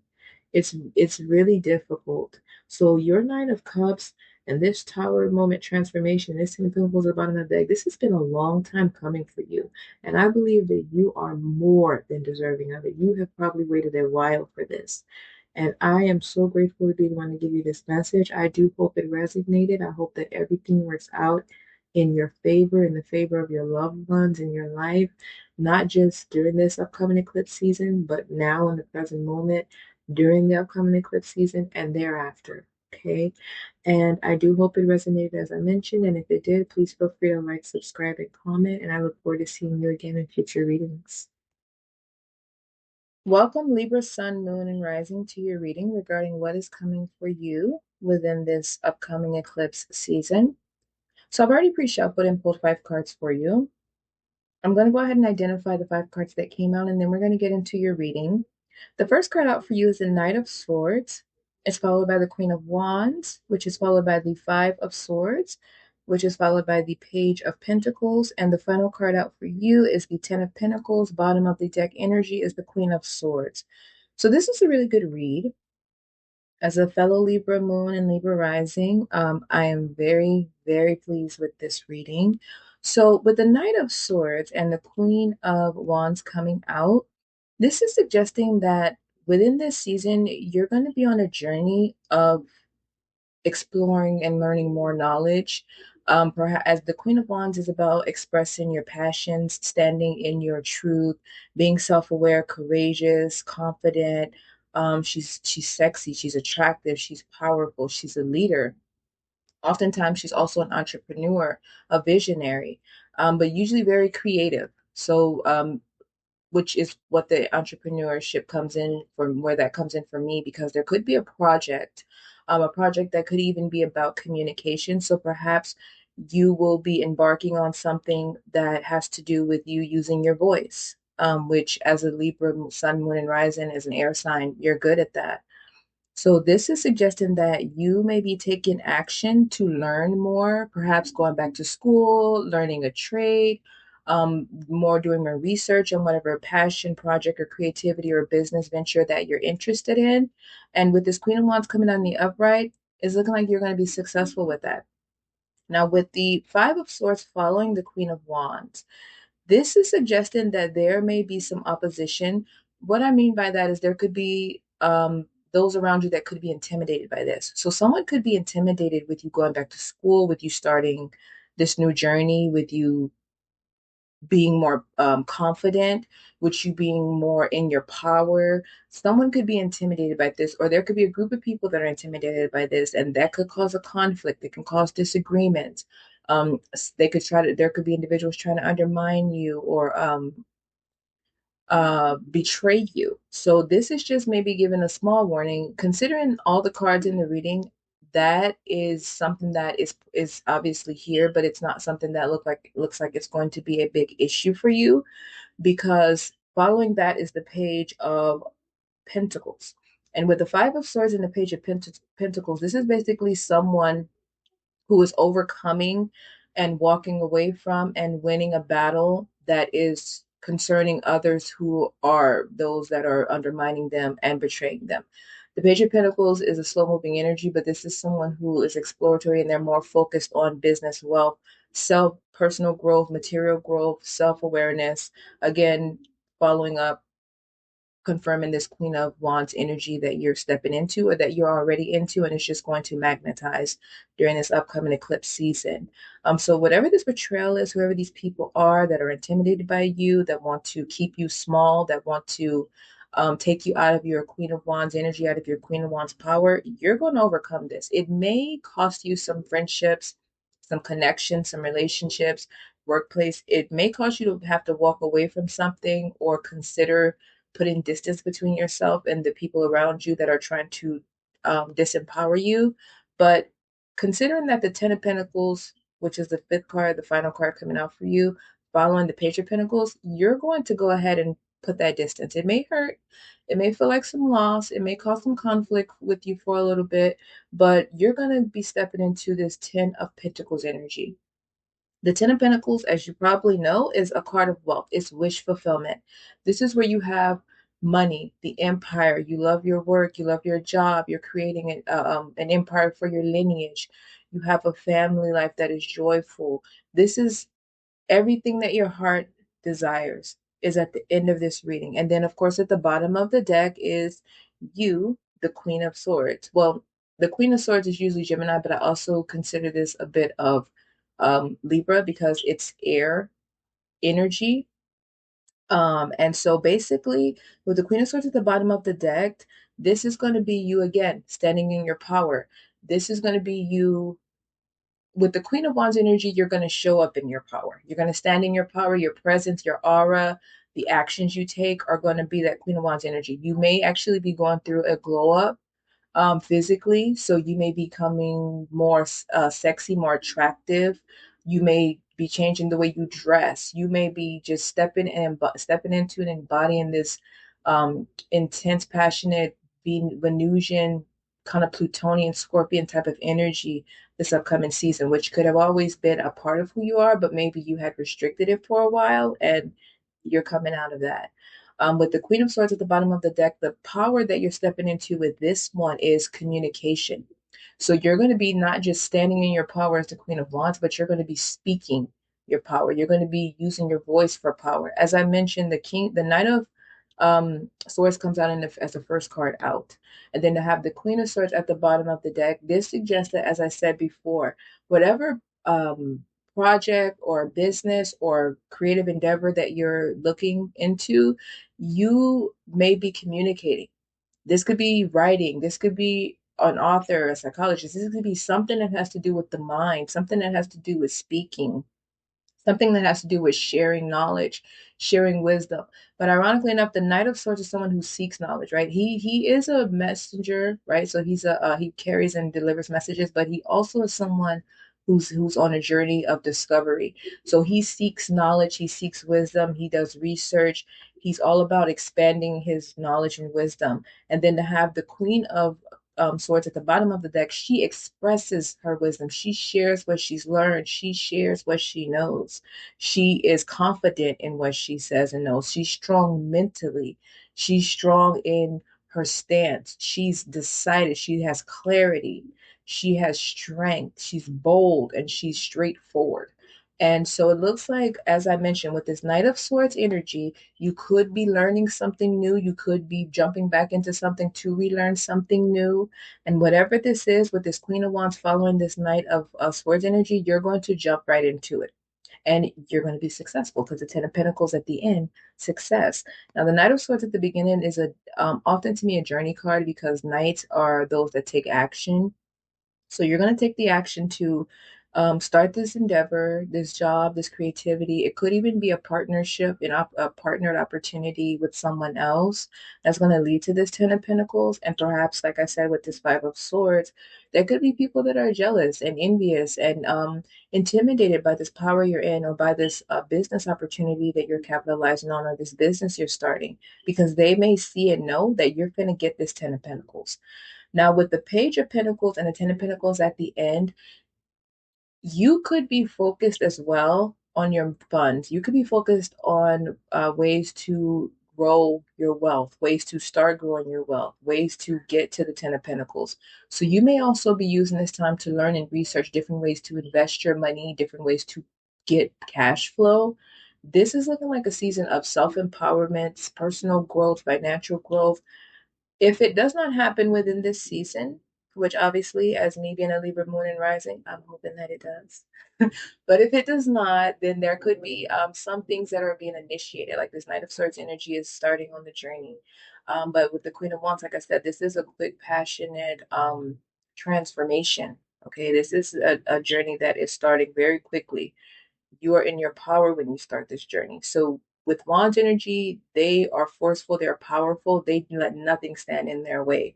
It's really difficult. So your Nine of Cups and this Tower moment transformation, this Ten of Pentacles at the bottom of the deck, this has been a long time coming for you. And I believe that you are more than deserving of it. You have probably waited a while for this. And I am so grateful to be the one to give you this message. I do hope it resonated. I hope that everything works out in your favor, in the favor of your loved ones in your life, not just during this upcoming eclipse season, but now in the present moment, during the upcoming eclipse season, and thereafter. Okay. And I do hope it resonated as I mentioned. And if it did, please feel free to like, subscribe, and comment. And I look forward to seeing you again in future readings. Welcome, Libra, Sun, Moon, and Rising, to your reading regarding what is coming for you within this upcoming eclipse season. So I've already pre-shuffled and pulled 5 cards for you. I'm going to go ahead and identify the 5 cards that came out, and then we're going to get into your reading. The first card out for you is the Knight of Swords. It's followed by the Queen of Wands, which is followed by the Five of Swords, which is followed by the Page of Pentacles. And the final card out for you is the Ten of Pentacles. Bottom of the deck energy is the Queen of Swords. So this is a really good read. As a fellow Libra Moon and Libra Rising, I am very, very pleased with this reading. So with the Knight of Swords and the Queen of Wands coming out, this is suggesting that within this season, you're going to be on a journey of exploring and learning more knowledge. Perhaps as the Queen of Wands is about expressing your passions, standing in your truth, being self-aware, courageous, confident. She's sexy, she's attractive, she's powerful, she's a leader. Oftentimes, she's also an entrepreneur, a visionary, but usually very creative. So which is what the entrepreneurship comes in from, where that comes in for me, because there could be a project that could even be about communication. So perhaps you will be embarking on something that has to do with you using your voice, which as a Libra, Sun, Moon, and Rising, as an air sign, you're good at that. So this is suggesting that you may be taking action to learn more, perhaps going back to school, learning a trade, more doing more research on whatever passion, project, or creativity or business venture that you're interested in. And with this Queen of Wands coming on the upright, it's looking like you're going to be successful with that. Now, with the Five of Swords following the Queen of Wands, this is suggesting that there may be some opposition. What I mean by that is there could be those around you that could be intimidated by this. So someone could be intimidated with you going back to school, with you starting this new journey, with you being more confident, with you being more in your power. Someone could be intimidated by this, or there could be a group of people that are intimidated by this, and that could cause a conflict. It can cause disagreement. They could try to, there could be individuals trying to undermine you or betray you. So this is just maybe giving a small warning. Considering all the cards in the reading, that is something that is obviously here, but it's not something that looks like it's going to be a big issue for you, because following that is the Page of Pentacles. And with the Five of Swords and the Page of Pentacles, this is basically someone who is overcoming and walking away from and winning a battle that is concerning others who are those that are undermining them and betraying them. The Page of Pentacles is a slow moving energy, but this is someone who is exploratory and they're more focused on business, wealth, self, personal growth, material growth, self awareness. Again, following up, confirming this Queen of Wands energy that you're stepping into or that you're already into, and it's just going to magnetize during this upcoming eclipse season. So whatever this betrayal is, whoever these people are that are intimidated by you, that want to keep you small, that want to take you out of your Queen of Wands energy, out of your Queen of Wands power, you're going to overcome this. It may cost you some friendships, some connections, some relationships, workplace. It may cause you to have to walk away from something or consider putting distance between yourself and the people around you that are trying to disempower you. But considering that the Ten of Pentacles, which is the fifth card, the final card coming out for you, following the Page of Pentacles, you're going to go ahead and put that distance. It may hurt. It may feel like some loss. It may cause some conflict with you for a little bit, but you're going to be stepping into this Ten of Pentacles energy. The Ten of Pentacles, as you probably know, is a card of wealth. It's wish fulfillment. This is where you have money, the empire. You love your work. You love your job. You're creating an empire for your lineage. You have a family life that is joyful. This is everything that your heart desires is at the end of this reading. And then, of course, at the bottom of the deck is you, the Queen of Swords. Well, the Queen of Swords is usually Gemini, but I also consider this a bit of Libra because it's air energy. And so basically, with the Queen of Swords at the bottom of the deck, this is going to be you again, standing in your power. This is going to be you with the Queen of Wands energy. You're going to show up in your power. You're going to stand in your power, your presence, your aura, the actions you take are going to be that Queen of Wands energy. You may actually be going through a glow up physically. So you may be becoming more sexy, more attractive. You may be changing the way you dress. You may be just stepping into and embodying this intense, passionate, Venusian, kind of Plutonian, Scorpion type of energy this upcoming season, which could have always been a part of who you are, but maybe you had restricted it for a while and you're coming out of that. With the Queen of Swords at the bottom of the deck, the power that you're stepping into with this one is communication. So you're going to be not just standing in your power as the Queen of Wands, but you're going to be speaking your power. You're going to be using your voice for power. As I mentioned, the Knight of Swords comes out as the first card out. And then to have the Queen of Swords at the bottom of the deck, this suggests that, as I said before, whatever project or business or creative endeavor that you're looking into, you may be communicating. This could be writing, this could be an author, a psychologist, this could be something that has to do with the mind, something that has to do with speaking, something that has to do with sharing knowledge, sharing wisdom. But ironically enough, the Knight of Swords is someone who seeks knowledge, right? He is a messenger, right? So he carries and delivers messages, but he also is someone who's on a journey of discovery. So he seeks knowledge, he seeks wisdom, he does research. He's all about expanding his knowledge and wisdom. And then to have the Queen of Swords at the bottom of the deck, she expresses her wisdom. She shares what she's learned. She shares what she knows. She is confident in what she says and knows. She's strong mentally. She's strong in her stance. She's decided. She has clarity. She has strength. She's bold and she's straightforward. And so it looks like, as I mentioned, with this Knight of Swords energy, you could be learning something new. You could be jumping back into something to relearn something new. And whatever this is, with this Queen of Wands following this Knight of Swords energy, you're going to jump right into it. and you're going to be successful because the Ten of Pentacles at the end, success. Now, the Knight of Swords at the beginning is a often to me a journey card because knights are those that take action. So you're going to take the action to start this endeavor, this job, this creativity. It could even be a partnership, a partnered opportunity with someone else that's going to lead to this Ten of Pentacles. And perhaps, like I said, with this Five of Swords, there could be people that are jealous and envious and intimidated by this power you're in or by this business opportunity that you're capitalizing on or this business you're starting because they may see and know that you're going to get this Ten of Pentacles. Now, with the Page of Pentacles and the Ten of Pentacles at the end, you could be focused as well on your funds. You could be focused on ways to grow your wealth, ways to start growing your wealth, ways to get to the Ten of Pentacles. So you may also be using this time to learn and research different ways to invest your money, different ways to get cash flow. This is looking like a season of self-empowerment, personal growth, financial growth. If it does not happen within this season, which obviously, as me being a Libra moon and rising, I'm hoping that it does. But if it does not, then there could be some things that are being initiated, like this Knight of Swords energy is starting on the journey. But with the Queen of Wands, like I said, this is a quick, passionate transformation. Okay, this is a journey that is starting very quickly. You are in your power when you start this journey. So with Wands energy, they are forceful, they're powerful, they let nothing stand in their way.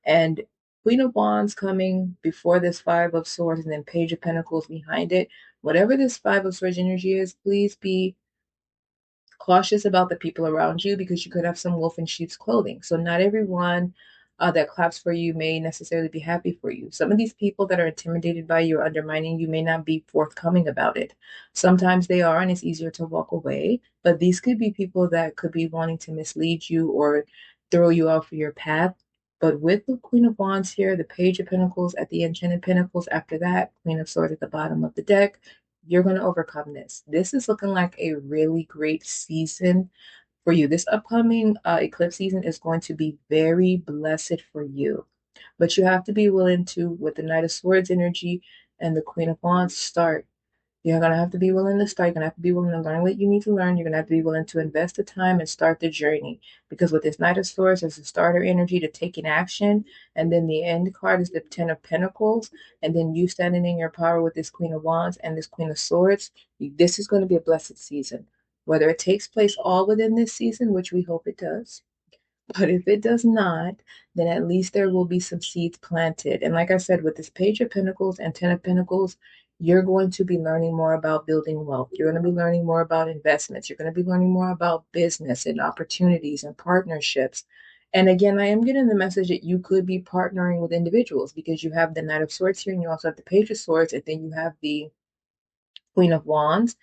And Queen of Wands coming before this Five of Swords and then Page of Pentacles behind it. Whatever this Five of Swords energy is, please be cautious about the people around you because you could have some wolf in sheep's clothing. So not everyone that claps for you may necessarily be happy for you. Some of these people that are intimidated by you or undermining you may not be forthcoming about it. Sometimes they are, and it's easier to walk away. But these could be people that could be wanting to mislead you or throw you off of your path. But with the Queen of Wands here, the Page of Pentacles at the end, Ten of Pentacles after that, Queen of Swords at the bottom of the deck, you're going to overcome this. This is looking like a really great season for you. This upcoming eclipse season is going to be very blessed for you. But you have to be willing to, with the Knight of Swords energy and the Queen of Wands, start. You're going to have to be willing to start. You're going to have to be willing to learn what you need to learn. You're going to have to be willing to invest the time and start the journey. Because with this Knight of Swords, there's a starter energy to taking action. And then the end card is the Ten of Pentacles. And then you standing in your power with this Queen of Wands and this Queen of Swords. This is going to be a blessed season. Whether it takes place all within this season, which we hope it does, but if it does not, then at least there will be some seeds planted. And like I said, with this Page of Pentacles and Ten of Pentacles, you're going to be learning more about building wealth. You're going to be learning more about investments. You're going to be learning more about business and opportunities and partnerships. And again, I am getting the message that you could be partnering with individuals because you have the Knight of Swords here and you also have the Page of Swords, and then you have the Queen of Wands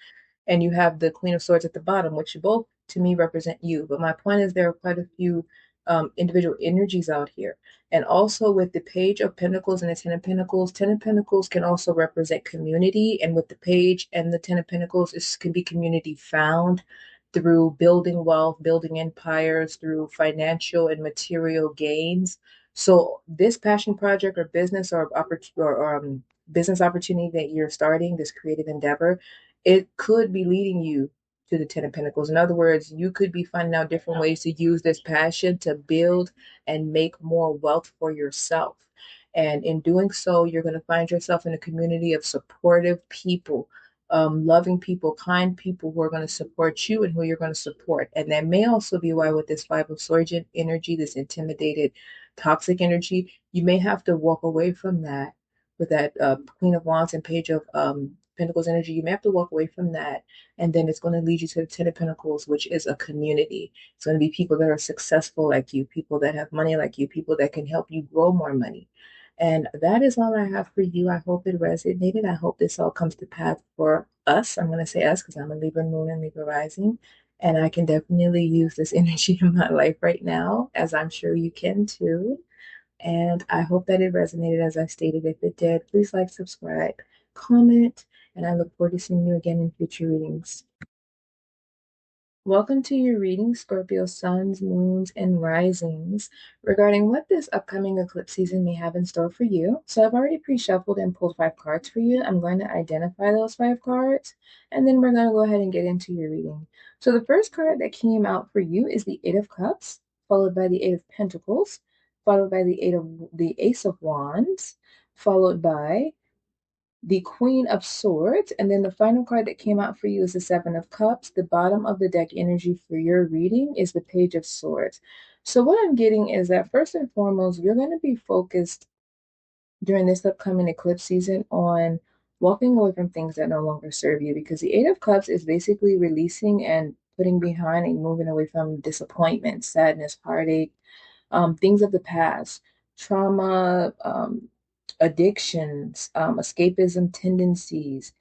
and you have the Queen of Swords at the bottom, which both to me represent you. But my point is there are quite a few individual energies out here. And also with the Page of Pentacles and the Ten of Pentacles can also represent community. And with the Page and the Ten of Pentacles, it can be community found through building wealth, building empires, through financial and material gains. So this passion project or business or business opportunity that you're starting, this creative endeavor, it could be leading you to the Ten of Pentacles. In other words, you could be finding out different ways to use this passion to build and make more wealth for yourself. And in doing so, you're going to find yourself in a community of supportive people, loving people, kind people who are going to support you and who you're going to support. And that may also be why with this Five of Swords energy, this intimidated, toxic energy, you may have to walk away from that with that Queen of Wands and Page of Pentacles energy. You may have to walk away from that. And then it's going to lead you to the Ten of Pentacles, which is a community. It's going to be people that are successful like you, people that have money like you, people that can help you grow more money. And that is all I have for you. I hope it resonated. I hope this all comes to pass for us. I'm going to say us because I'm a Libra moon and Libra rising. And I can definitely use this energy in my life right now, as I'm sure you can too. And I hope that it resonated as I stated. If it did, please like, subscribe, comment, and I look forward to seeing you again in future readings. Welcome to your reading, Scorpio suns, moons, and risings, regarding what this upcoming eclipse season may have in store for you. So I've already pre-shuffled and pulled 5 cards for you. I'm going to identify those 5 cards, and then we're going to go ahead and get into your reading. So the first card that came out for you is the Eight of Cups, followed by the Eight of Pentacles, followed by the Ace of Wands, followed by the Queen of Swords, and then the final card that came out for you is the Seven of Cups. The bottom of the deck energy for your reading is the Page of Swords. So what I'm getting is that first and foremost, you're going to be focused during this upcoming eclipse season on walking away from things that no longer serve you, because the Eight of Cups is basically releasing and putting behind and moving away from disappointment, sadness, heartache, things of the past, trauma, addictions, escapism tendencies,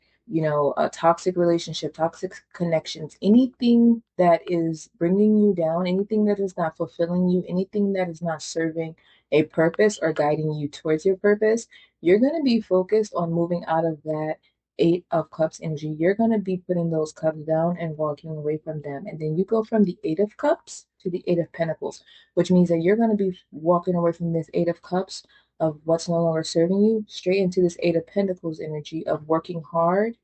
toxic relationship, toxic connections, anything that is bringing you down, anything that is not fulfilling you, anything that is not serving a purpose or guiding you towards your purpose, you're going to be focused on moving out of that Eight of Cups energy. You're going to be putting those cups down and walking away from them. And then you go from the Eight of Cups to the Eight of Pentacles, which means that you're going to be walking away from this Eight of Cups of what's no longer serving you straight into this Eight of Pentacles energy of working hard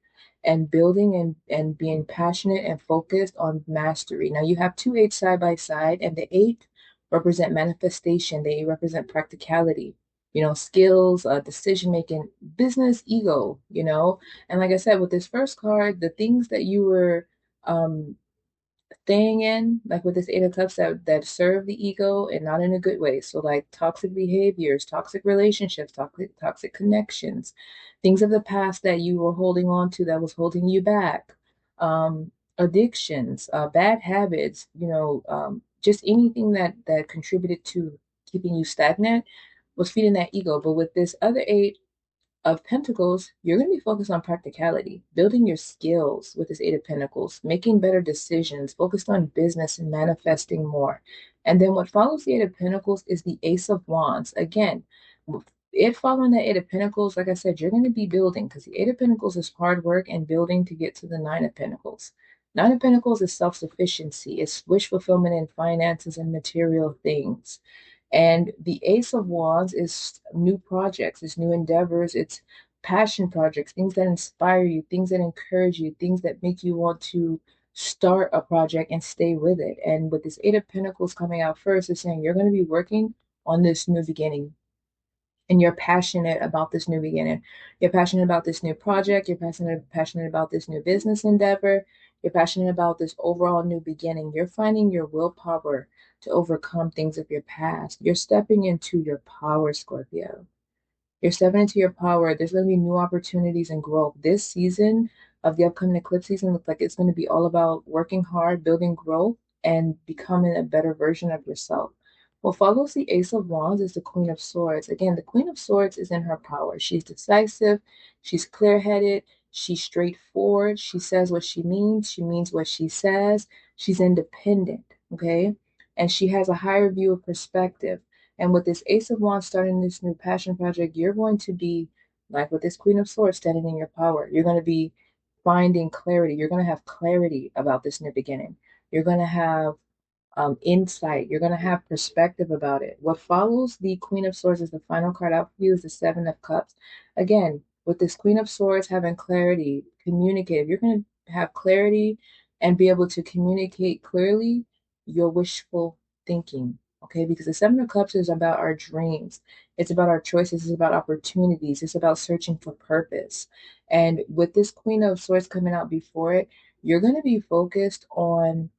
and building and being passionate and focused on mastery. Now you have two eights side by side, and the eight represent manifestation. They represent practicality, skills, decision making, business, ego, And like I said, with this first card, the things that you were staying in, like with this Eight of Cups, that serve the ego and not in a good way. So like toxic behaviors, toxic relationships, toxic connections, things of the past that you were holding on to that was holding you back, addictions, bad habits, just anything that contributed to keeping you stagnant was feeding that ego. But with this other eight of Pentacles, you're going to be focused on practicality, building your skills with this Eight of Pentacles, making better decisions, focused on business and manifesting more. And then what follows the Eight of Pentacles is the Ace of Wands. Again, it following the Eight of Pentacles, like I said, you're going to be building, because the Eight of Pentacles is hard work and building to get to the Nine of Pentacles. Nine of Pentacles is self-sufficiency. It's wish fulfillment in finances and material things. And the Ace of Wands is new projects, it's new endeavors, it's passion projects, things that inspire you, things that encourage you, things that make you want to start a project and stay with it. And with this Eight of Pentacles coming out first, it's saying you're going to be working on this new beginning. And you're passionate about this new beginning. You're passionate about this new project. You're passionate about this new business endeavor. You're passionate about this overall new beginning. You're finding your willpower to overcome things of your past. You're stepping into your power, Scorpio. You're stepping into your power. There's going to be new opportunities and growth. This season of the upcoming eclipse season looks like it's going to be all about working hard, building growth, and becoming a better version of yourself. What follows the Ace of Wands is the Queen of Swords. Again, the Queen of Swords is in her power. She's decisive, she's clear-headed, she's straightforward, she says what she means what she says, she's independent, okay? And she has a higher view of perspective. And with this Ace of Wands starting this new passion project, you're going to be, like with this Queen of Swords, standing in your power. You're going to be finding clarity. You're going to have clarity about this new beginning. You're going to have insight. You're going to have perspective about it. What follows the Queen of Swords is the final card out for you is the Seven of Cups. Again, with this Queen of Swords having clarity, communicative, you're going to have clarity and be able to communicate clearly your wishful thinking. Okay, because the Seven of Cups is about our dreams. It's about our choices. It's about opportunities. It's about searching for purpose. And with this Queen of Swords coming out before it, you're going to be focused on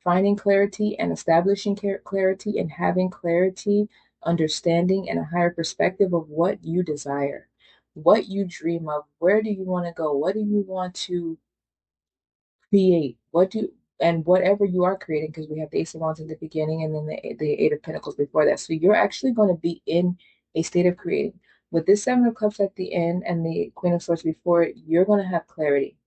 finding clarity and establishing clarity and having clarity, understanding, and a higher perspective of what you desire, what you dream of, where do you want to go, what do you want to create, and whatever you are creating, because we have the Ace of Wands in the beginning and then the Eight of Pentacles before that. So you're actually going to be in a state of creating. With this Seven of Cups at the end and the Queen of Swords before it, you're going to have clarity.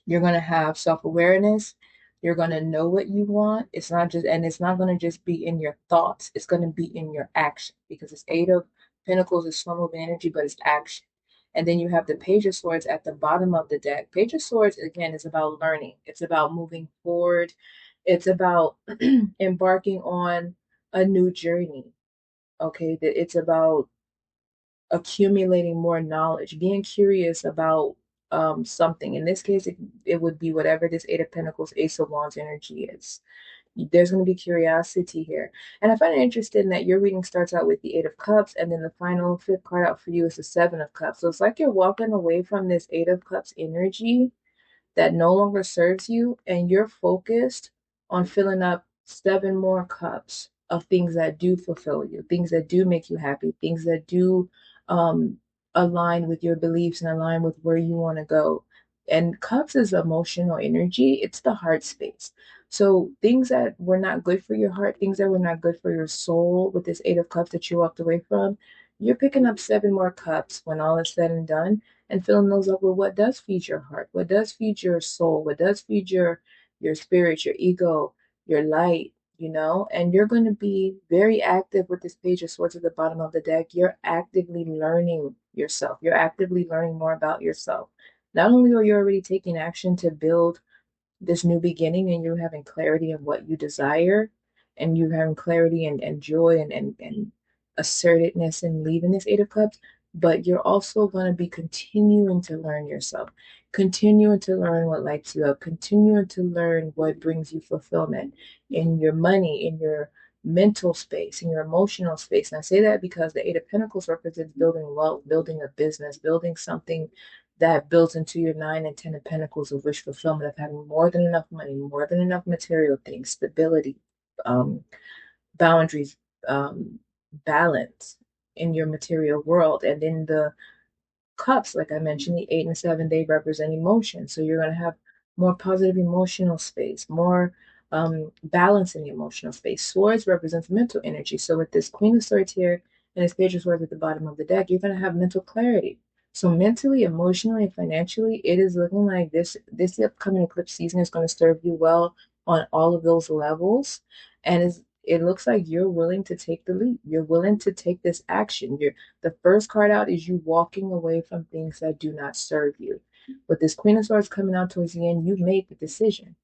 You're going to have self-awareness. You're going to know what you want. It's not going to just be in your thoughts. It's going to be in your action, because it's Eight of Pentacles is slow moving energy, but it's action. And then you have the Page of Swords at the bottom of the deck. Page of Swords, again, is about learning. It's about moving forward. It's about embarking on a new journey. Okay, that it's about accumulating more knowledge, being curious about something. In this case, it would be whatever this Eight of Pentacles, Ace of Wands energy is. There's going to be curiosity here. And I find it interesting that your reading starts out with the Eight of Cups, and then the final fifth card out for you is the Seven of Cups. So it's like you're walking away from this Eight of Cups energy that no longer serves you, and you're focused on filling up seven more cups of things that do fulfill you, things that do make you happy, things that do um, align with your beliefs and align with where you want to go. And cups is emotional energy, it's the heart space. So things that were not good for your heart, things that were not good for your soul with this Eight of Cups that you walked away from, you're picking up seven more cups when all is said and done, and filling those up with what does feed your heart, what does feed your soul, what does feed your spirit, your ego, your light, you know. And you're going to be very active with this Page of Swords at the bottom of the deck. You're actively learning yourself. You're actively learning more about yourself. Not only are you already taking action to build this new beginning, and you're having clarity of what you desire, and you're having clarity and joy and assertiveness in leaving this Eight of Cups, but you're also going to be continuing to learn yourself, continuing to learn what lights you up, continuing to learn what brings you fulfillment in your money, in your mental space, in your emotional space. And I say that because the Eight of Pentacles represents building wealth, building a business, building something that builds into your Nine and Ten of Pentacles of wish fulfillment, of having more than enough money, more than enough material things, stability, um, boundaries, balance in your material world. And in the Cups, like I mentioned, the 8 and 7, they represent emotion. So you're going to have more positive emotional space, more balance in the emotional space. Swords represents mental energy. So with this Queen of Swords here and this Page of Swords at the bottom of the deck, you're going to have mental clarity. So mentally, emotionally, and financially, it is looking like this upcoming eclipse season is going to serve you well on all of those levels. And it looks like you're willing to take the leap. You're willing to take this action. The first card out is you walking away from things that do not serve you. With this Queen of Swords coming out towards the end, you've made the decision.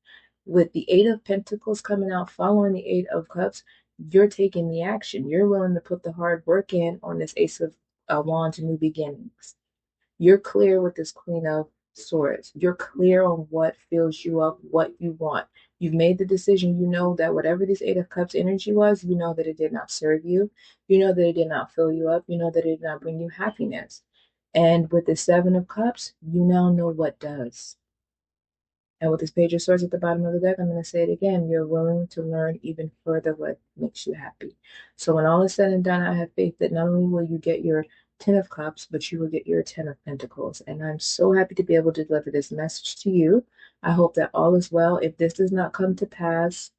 With the Eight of Pentacles coming out following the Eight of Cups, you're taking the action. You're willing to put the hard work in on this Ace of Wands, new beginnings. You're clear with this Queen of Swords. You're clear on what fills you up, what you want. You've made the decision. You know that whatever this Eight of Cups energy was, you know that it did not serve you. You know that it did not fill you up. You know that it did not bring you happiness. And with the Seven of Cups, you now know what does. And with this Page of Swords at the bottom of the deck, I'm going to say it again. You're willing to learn even further what makes you happy. So when all is said and done, I have faith that not only will you get your Ten of Cups, but you will get your Ten of Pentacles. And I'm so happy to be able to deliver this message to you. I hope that all is well. If this does not come to pass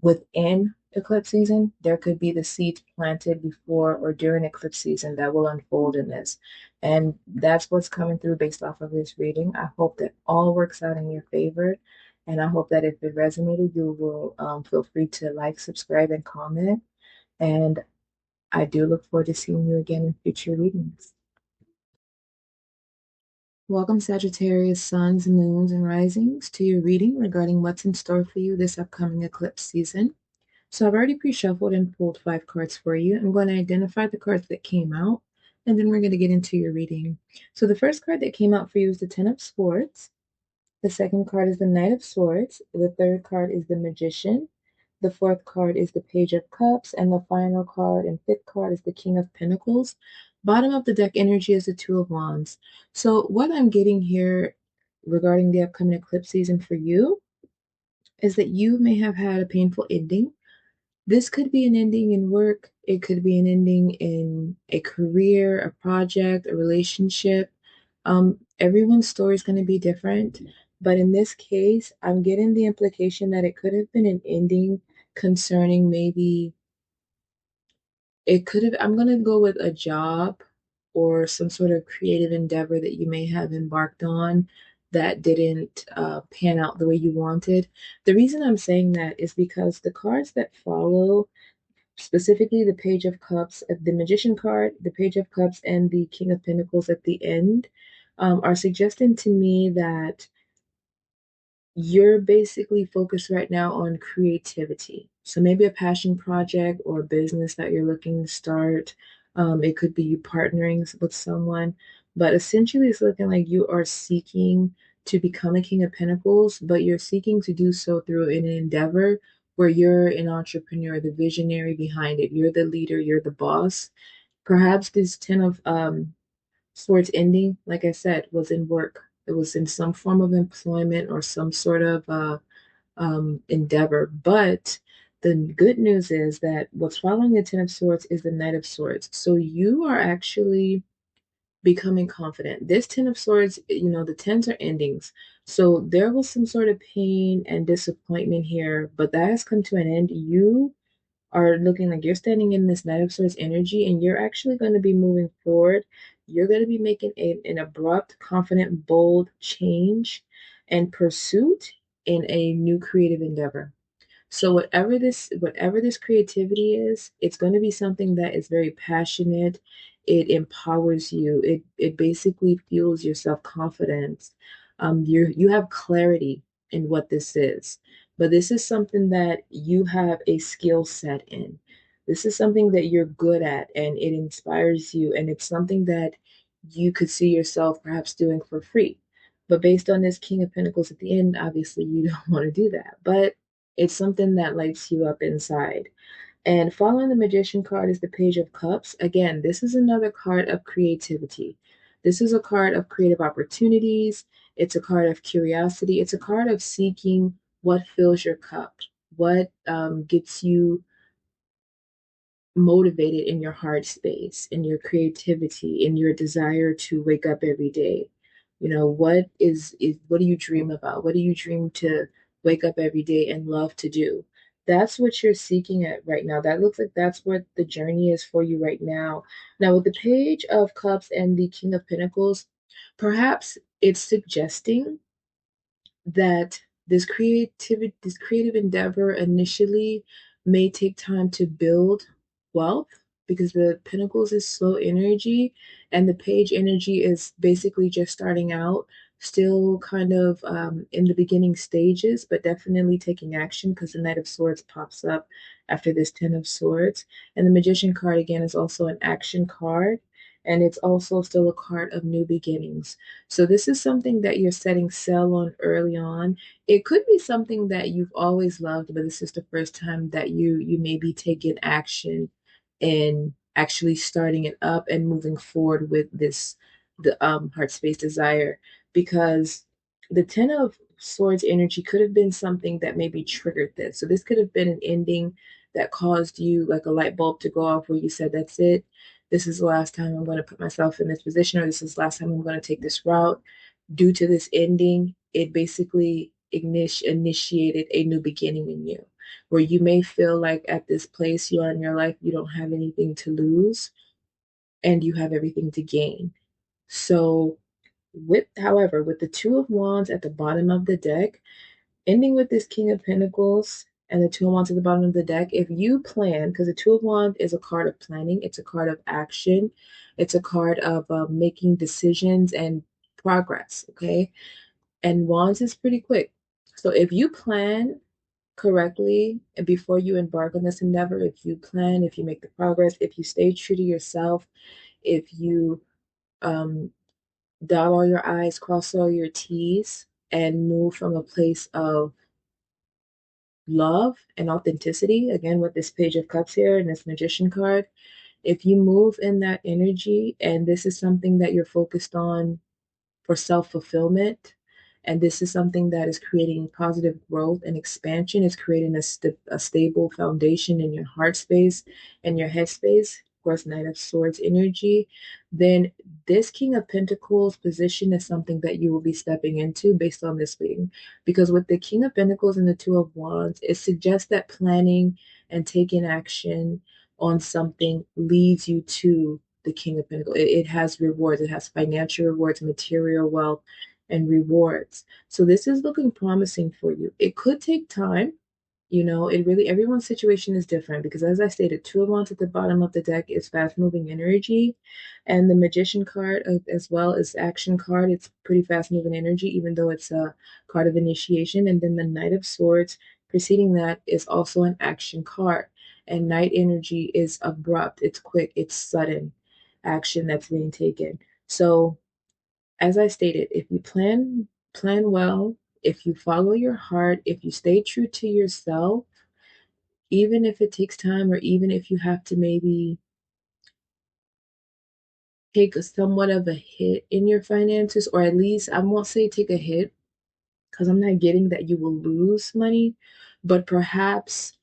within eclipse season, there could be the seeds planted before or during eclipse season that will unfold in this. And that's what's coming through based off of this reading. I hope that all works out in your favor. And I hope that if it resonated, you will feel free to like, subscribe, and comment. And I do look forward to seeing you again in future readings. Welcome, Sagittarius, suns, moons, and risings, to your reading regarding what's in store for you this upcoming eclipse season. So I've already pre-shuffled and pulled 5 cards for you. I'm going to identify the cards that came out, and then we're going to get into your reading. So the first card that came out for you is the Ten of Swords. The second card is the Knight of Swords. The third card is the Magician. The fourth card is the Page of Cups. And the final card and fifth card is the King of Pentacles. Bottom of the deck energy is the Two of Wands. So what I'm getting here regarding the upcoming eclipse season for you is that you may have had a painful ending. This could be an ending in work. It could be an ending in a career, a project, a relationship. Everyone's story is going to be different. But in this case, I'm getting the implication that it could have been an ending concerning maybe, it could have, I'm going to go with a job or some sort of creative endeavor that you may have embarked on that didn't pan out the way you wanted. The reason I'm saying that is because the cards that follow specifically the Page of Cups, the Magician card, the Page of Cups, and the King of Pentacles at the end, are suggesting to me that you're basically focused right now on creativity. So maybe a passion project or a business that you're looking to start. It could be you partnering with someone, but essentially it's looking like you are seeking to become a King of Pentacles, but you're seeking to do so through an endeavor where you're an entrepreneur, the visionary behind it. You're the leader, you're the boss. Perhaps this Ten of Swords ending, like I said, was in work. It was in some form of employment or some sort of endeavor. But the good news is that what's following the Ten of Swords is the Knight of Swords. So you are actually becoming confident. This Ten of Swords, the tens are endings. So there was some sort of pain and disappointment here, but that has come to an end. You are looking like you're standing in this Knight of Swords energy and you're actually going to be moving forward. You're going to be making an abrupt, confident, bold change and pursuit in a new creative endeavor. So whatever this creativity is, it's going to be something that is very passionate. It empowers you. It basically fuels your self-confidence. You have clarity in what this is. But this is something that you have a skill set in. This is something that you're good at and it inspires you, and it's something that you could see yourself perhaps doing for free. But based on this King of Pentacles at the end, obviously you don't want to do that. But it's something that lights you up inside. And following the Magician card is the Page of Cups. Again, this is another card of creativity. This is a card of creative opportunities. It's a card of curiosity. It's a card of seeking what fills your cup, what gets you motivated in your heart space, in your creativity, in your desire to wake up every day. What do you dream about? What do you dream to wake up every day and love to do? That's what you're seeking at right now. That looks like that's what the journey is for you right now. Now, with the Page of Cups and the King of Pentacles, perhaps it's suggesting that this creative endeavor initially may take time to build wealth because the Pentacles is slow energy and the Page energy is basically just starting out, still kind of in the beginning stages, but definitely taking action because the Knight of Swords pops up after this Ten of Swords. And the Magician card again is also an action card. And it's also still a card of new beginnings. So this is something that you're setting sail on early on. It could be something that you've always loved, but this is the first time that you may be taking action and actually starting it up and moving forward with the heart space desire. Because the Ten of Swords energy could have been something that maybe triggered this. So this could have been an ending that caused you like a light bulb to go off where you said, that's it. This is the last time I'm going to put myself in this position, or this is the last time I'm going to take this route. Due to this ending, it basically initiated a new beginning in you, where you may feel like at this place you are in your life, you don't have anything to lose and you have everything to gain. So, however, with the Two of Wands at the bottom of the deck, ending with this King of Pentacles and the Two of Wands at the bottom of the deck, if you plan, because the Two of Wands is a card of planning, it's a card of action, it's a card of making decisions and progress, okay? And Wands is pretty quick. So if you plan correctly and before you embark on this endeavor, if you plan, if you make the progress, if you stay true to yourself, if you um, dot all your I's, cross all your T's, and move from a place of love and authenticity, again with this Page of Cups here and this Magician card, if you move in that energy and this is something that you're focused on for self-fulfillment, and this is something that is creating positive growth and expansion, is creating a stable foundation in your heart space and your head space, of course, Knight of Swords energy, then this King of Pentacles position is something that you will be stepping into based on this reading. Because with the King of Pentacles and the Two of Wands, it suggests that planning and taking action on something leads you to the King of Pentacles. It has rewards. It has financial rewards, material wealth, and rewards. So this is looking promising for you. It could take time. You know, it really, everyone's situation is different because, as I stated, Two of Wands at the bottom of the deck is fast moving energy, and the Magician card, as well as Action card, it's pretty fast moving energy, even though it's a card of initiation. And then the Knight of Swords preceding that is also an action card. And Knight energy is abrupt, it's quick, it's sudden action that's being taken. So, as I stated, if you plan well, if you follow your heart, if you stay true to yourself, even if it takes time, or even if you have to maybe take a somewhat of a hit in your finances, or at least I won't say take a hit because I'm not getting that you will lose money, but perhaps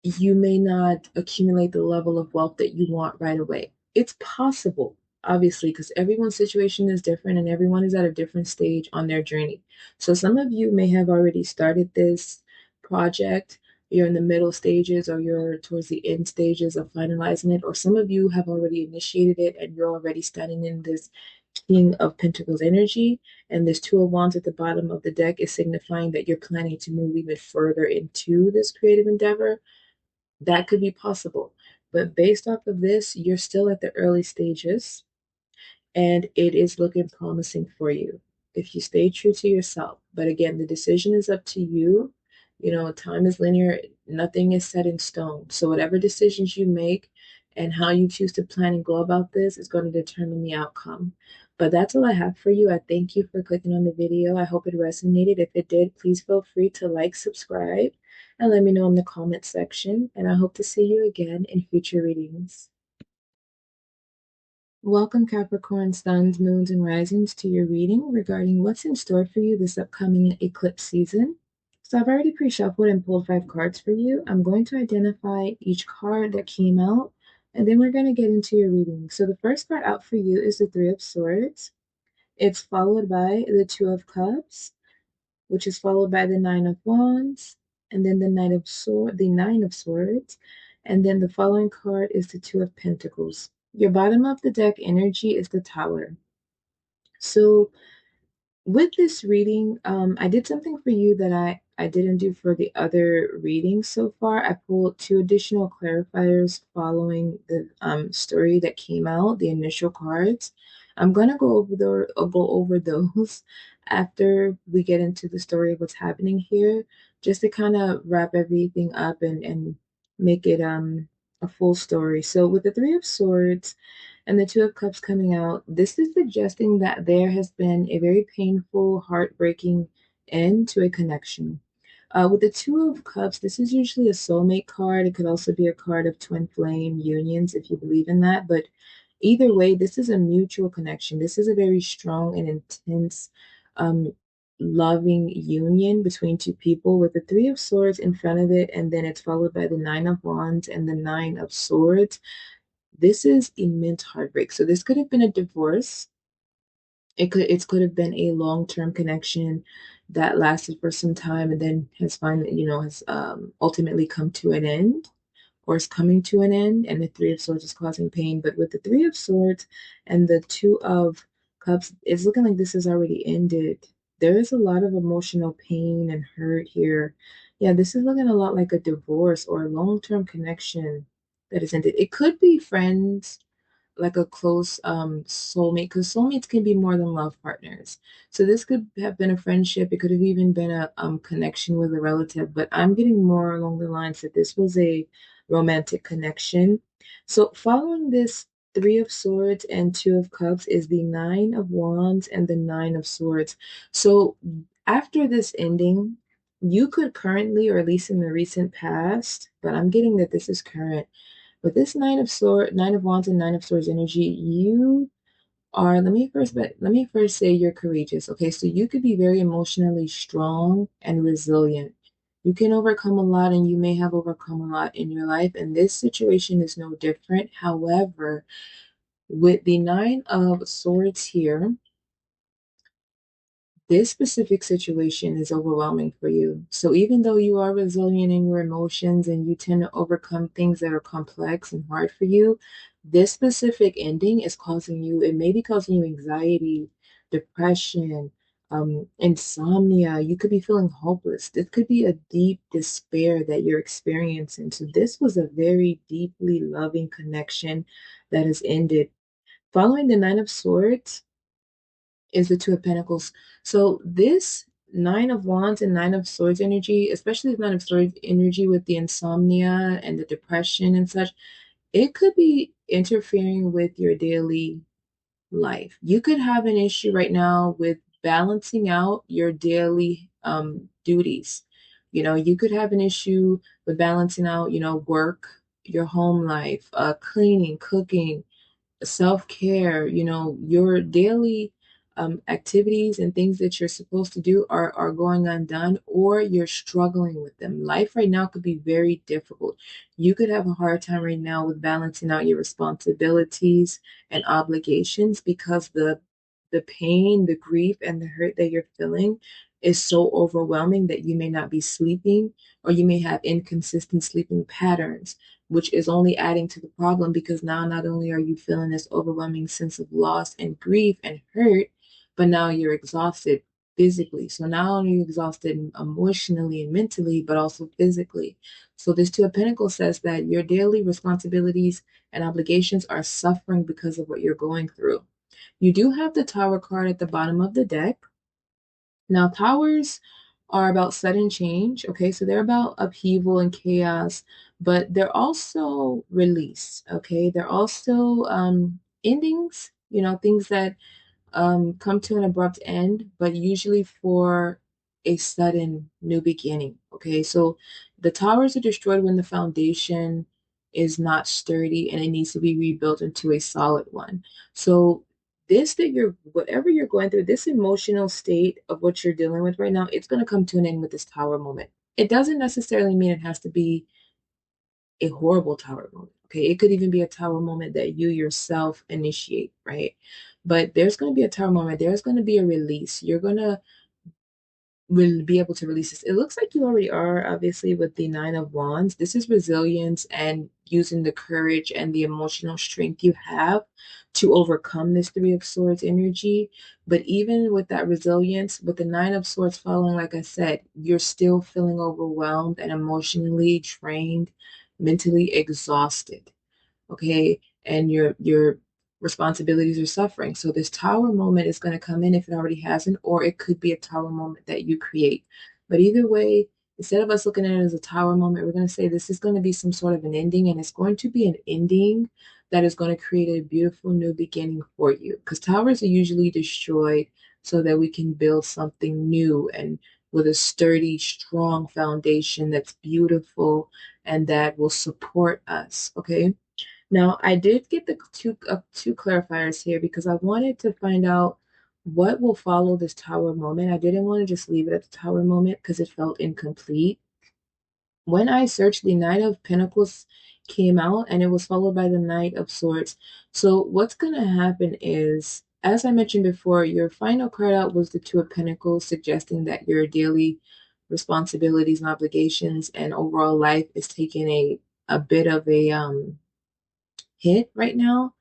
you may not accumulate the level of wealth that you want right away. It's possible, obviously, because everyone's situation is different and everyone is at a different stage on their journey. So some of you may have already started this project. You're in the middle stages, or you're towards the end stages of finalizing it, or some of you have already initiated it and you're already standing in this King of Pentacles energy, and this Two of Wands at the bottom of the deck is signifying that you're planning to move even further into this creative endeavor. That could be possible. But based off of this, you're still at the early stages and it is looking promising for you if you stay true to yourself. But again, the decision is up to you. You know, time is linear, nothing is set in stone. So, whatever decisions you make and how you choose to plan and go about this is going to determine the outcome. But that's all I have for you. I thank you for clicking on the video. I hope it resonated. If it did, please feel free to like, subscribe, and let me know in the comment section. And I hope to see you again in future readings. Welcome, Capricorn suns, moons, and risings, to your reading regarding what's in store for you this upcoming eclipse season. So I've already pre-shuffled and pulled 5 cards for you. I'm going to identify each card that came out, and then we're going to get into your reading. So the first card out for you is the Three of Swords. It's followed by the Two of Cups, which is followed by the Nine of Wands, and then the Nine of Swords, and then the following card is the Two of Pentacles. Your bottom of the deck energy is the Tower. So with this reading, I did something for you that I didn't do for the other readings so far. I pulled 2 additional clarifiers following the story that came out, the initial cards. I'm gonna go over those after we get into the story of what's happening here, just to kind of wrap everything up and make it a full story. So with the Three of Swords and the Two of Cups coming out, this is suggesting that there has been a very painful, heartbreaking end to a connection. With the Two of Cups, this is usually a soulmate card. It could also be a card of twin flame unions if you believe in that. But either way, this is a mutual connection. This is a very strong and intense, um, loving union between 2 people with the Three of Swords in front of it. And then it's followed by the Nine of Wands and the Nine of Swords. This is immense heartbreak. So this could have been a divorce. It could have been a long-term connection that lasted for some time and then has finally, has ultimately come to an end, or is coming to an end, and the Three of Swords is causing pain. But with the Three of Swords and the Two of Cups, it's looking like this has already ended. There is a lot of emotional pain and hurt here. Yeah, this is looking a lot like a divorce or a long-term connection that is ended. It could be friends, like a close soulmate, because soulmates can be more than love partners. So this could have been a friendship. It could have even been a connection with a relative, but I'm getting more along the lines that this was a romantic connection. So following this Three of Swords and Two of Cups is the Nine of Wands and the Nine of Swords. So after this ending, you could currently, or at least in the recent past, but I'm getting that this is current, with this Nine of Wands and Nine of Swords energy, you are, let me first say you're courageous. Okay, so you could be very emotionally strong and resilient. You can overcome a lot, and you may have overcome a lot in your life, and this situation is no different. However, with the Nine of Swords here, this specific situation is overwhelming for you. So even though you are resilient in your emotions and you tend to overcome things that are complex and hard for you, this specific ending is causing you, it may be causing you anxiety, depression, insomnia. You could be feeling hopeless. This could be a deep despair that you're experiencing. So this was a very deeply loving connection that has ended. Following the Nine of Swords is the Two of Pentacles. So this Nine of Wands and Nine of Swords energy, especially the Nine of Swords energy with the insomnia and the depression and such, it could be interfering with your daily life. You could have an issue right now with balancing out your daily duties. You know, you could have an issue with balancing out, you know, work, your home life, cleaning, cooking, self-care, you know, your daily activities and things that you're supposed to do are going undone, or you're struggling with them. Life right now could be very difficult. You could have a hard time right now with balancing out your responsibilities and obligations because the pain, the grief, and the hurt that you're feeling is so overwhelming that you may not be sleeping, or you may have inconsistent sleeping patterns, which is only adding to the problem, because now not only are you feeling this overwhelming sense of loss and grief and hurt, but now you're exhausted physically. So not only are you exhausted emotionally and mentally, but also physically. So this Two of Pentacles says that your daily responsibilities and obligations are suffering because of what you're going through. You do have the Tower card at the bottom of the deck. Now, towers are about sudden change, okay? So they're about upheaval and chaos, but they're also release, okay? They're also endings, you know, things that come to an abrupt end, but usually for a sudden new beginning. Okay, so the towers are destroyed when the foundation is not sturdy and it needs to be rebuilt into a solid one. So this that you're whatever you're going through, this emotional state of what you're dealing with right now, it's going to come to an end with this tower moment. It doesn't necessarily mean it has to be a horrible tower moment. Okay, it could even be a tower moment that you yourself initiate, right? But there's going to be a tower moment. There's going to be a release. You're going to will be able to release this. It looks like you already are, obviously, with the Nine of Wands. This is resilience and using the courage and the emotional strength you have to overcome this Three of Swords energy. But even with that resilience, with the Nine of Swords following, like I said, you're still feeling overwhelmed and emotionally drained, mentally exhausted, okay, and your responsibilities are suffering. So this tower moment is going to come in if it already hasn't, or it could be a tower moment that you create. But either way, instead of us looking at it as a tower moment, we're going to say this is going to be some sort of an ending, and it's going to be an ending that is going to create a beautiful new beginning for you, because towers are usually destroyed so that we can build something new and with a sturdy, strong foundation that's beautiful and that will support us, okay? Now, I did get the two clarifiers here because I wanted to find out what will follow this tower moment. I didn't want to just leave it at the tower moment because it felt incomplete. When I searched, the Knight of Pentacles came out and it was followed by the Knight of Swords. So what's going to happen is, as I mentioned before, your final card out was the Two of Pentacles, suggesting that your daily responsibilities and obligations and overall life is taking a bit of a hit right now.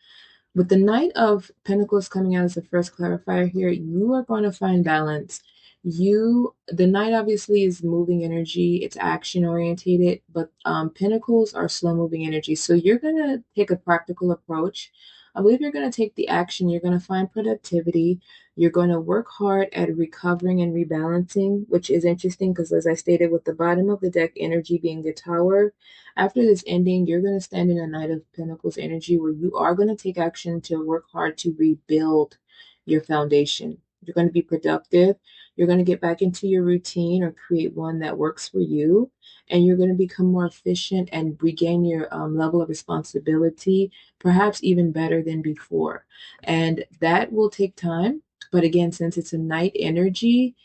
With the Knight of Pentacles coming out as the first clarifier here, you are going to find balance. The Knight obviously is moving energy, it's action orientated, but Pentacles are slow moving energy. So you're going to take a practical approach. I believe you're going to take the action. You're going to find productivity. You're going to work hard at recovering and rebalancing, which is interesting because, as I stated, with the bottom of the deck energy being the Tower, after this ending, you're going to stand in a Knight of Pentacles energy where you are going to take action to work hard to rebuild your foundation. You're going to be productive. You're going to get back into your routine or create one that works for you. And you're going to become more efficient and regain your level of responsibility, perhaps even better than before. And that will take time. But again, since it's a night energy,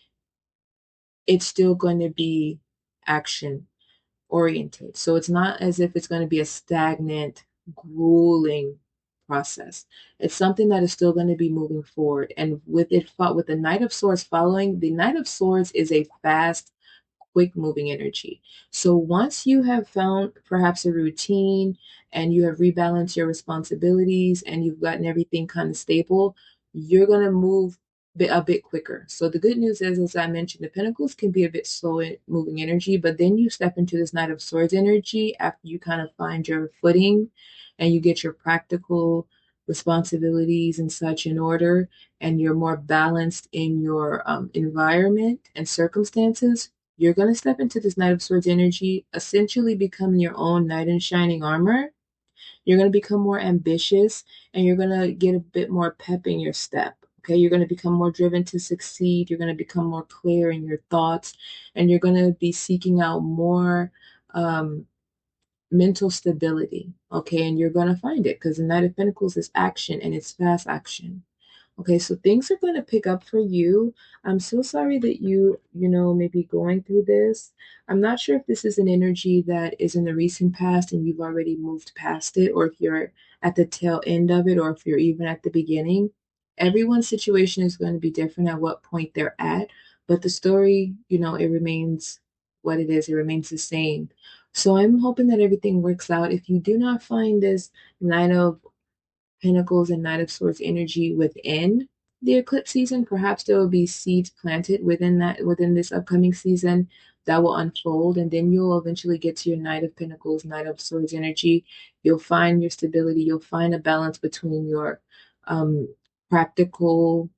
it's still going to be action oriented. So it's not as if it's going to be a stagnant, grueling process. It's something that is still going to be moving forward. And with it, with the Knight of Swords following, the Knight of Swords is a fast, quick moving energy. So once you have found perhaps a routine and you have rebalanced your responsibilities and you've gotten everything kind of stable, you're going to move a bit quicker. So the good news is, as I mentioned, the Pentacles can be a bit slow in moving energy, but then you step into this Knight of Swords energy after you kind of find your footing and you get your practical responsibilities and such in order, and you're more balanced in your environment and circumstances. You're going to step into this Knight of Swords energy, essentially becoming your own knight in shining armor. You're going to become more ambitious, and you're going to get a bit more pep in your step. Okay, you're going to become more driven to succeed. You're going to become more clear in your thoughts, and you're going to be seeking out more mental stability. Okay, and you're going to find it because the Knight of Pentacles is action, and it's fast action. Okay, so things are going to pick up for you. I'm so sorry that maybe going through this. I'm not sure if this is an energy that is in the recent past and you've already moved past it, or if you're at the tail end of it, or if you're even at the beginning. Everyone's situation is going to be different at what point they're at, but the story, it remains what it is. It remains the same. So I'm hoping that everything works out. If you do not find this Nine of Pentacles and Knight of Swords energy within the eclipse season, perhaps there will be seeds planted within this upcoming season that will unfold, and then you'll eventually get to your Knight of Pentacles, Knight of Swords energy. You'll find your stability. You'll find a balance between your um, practical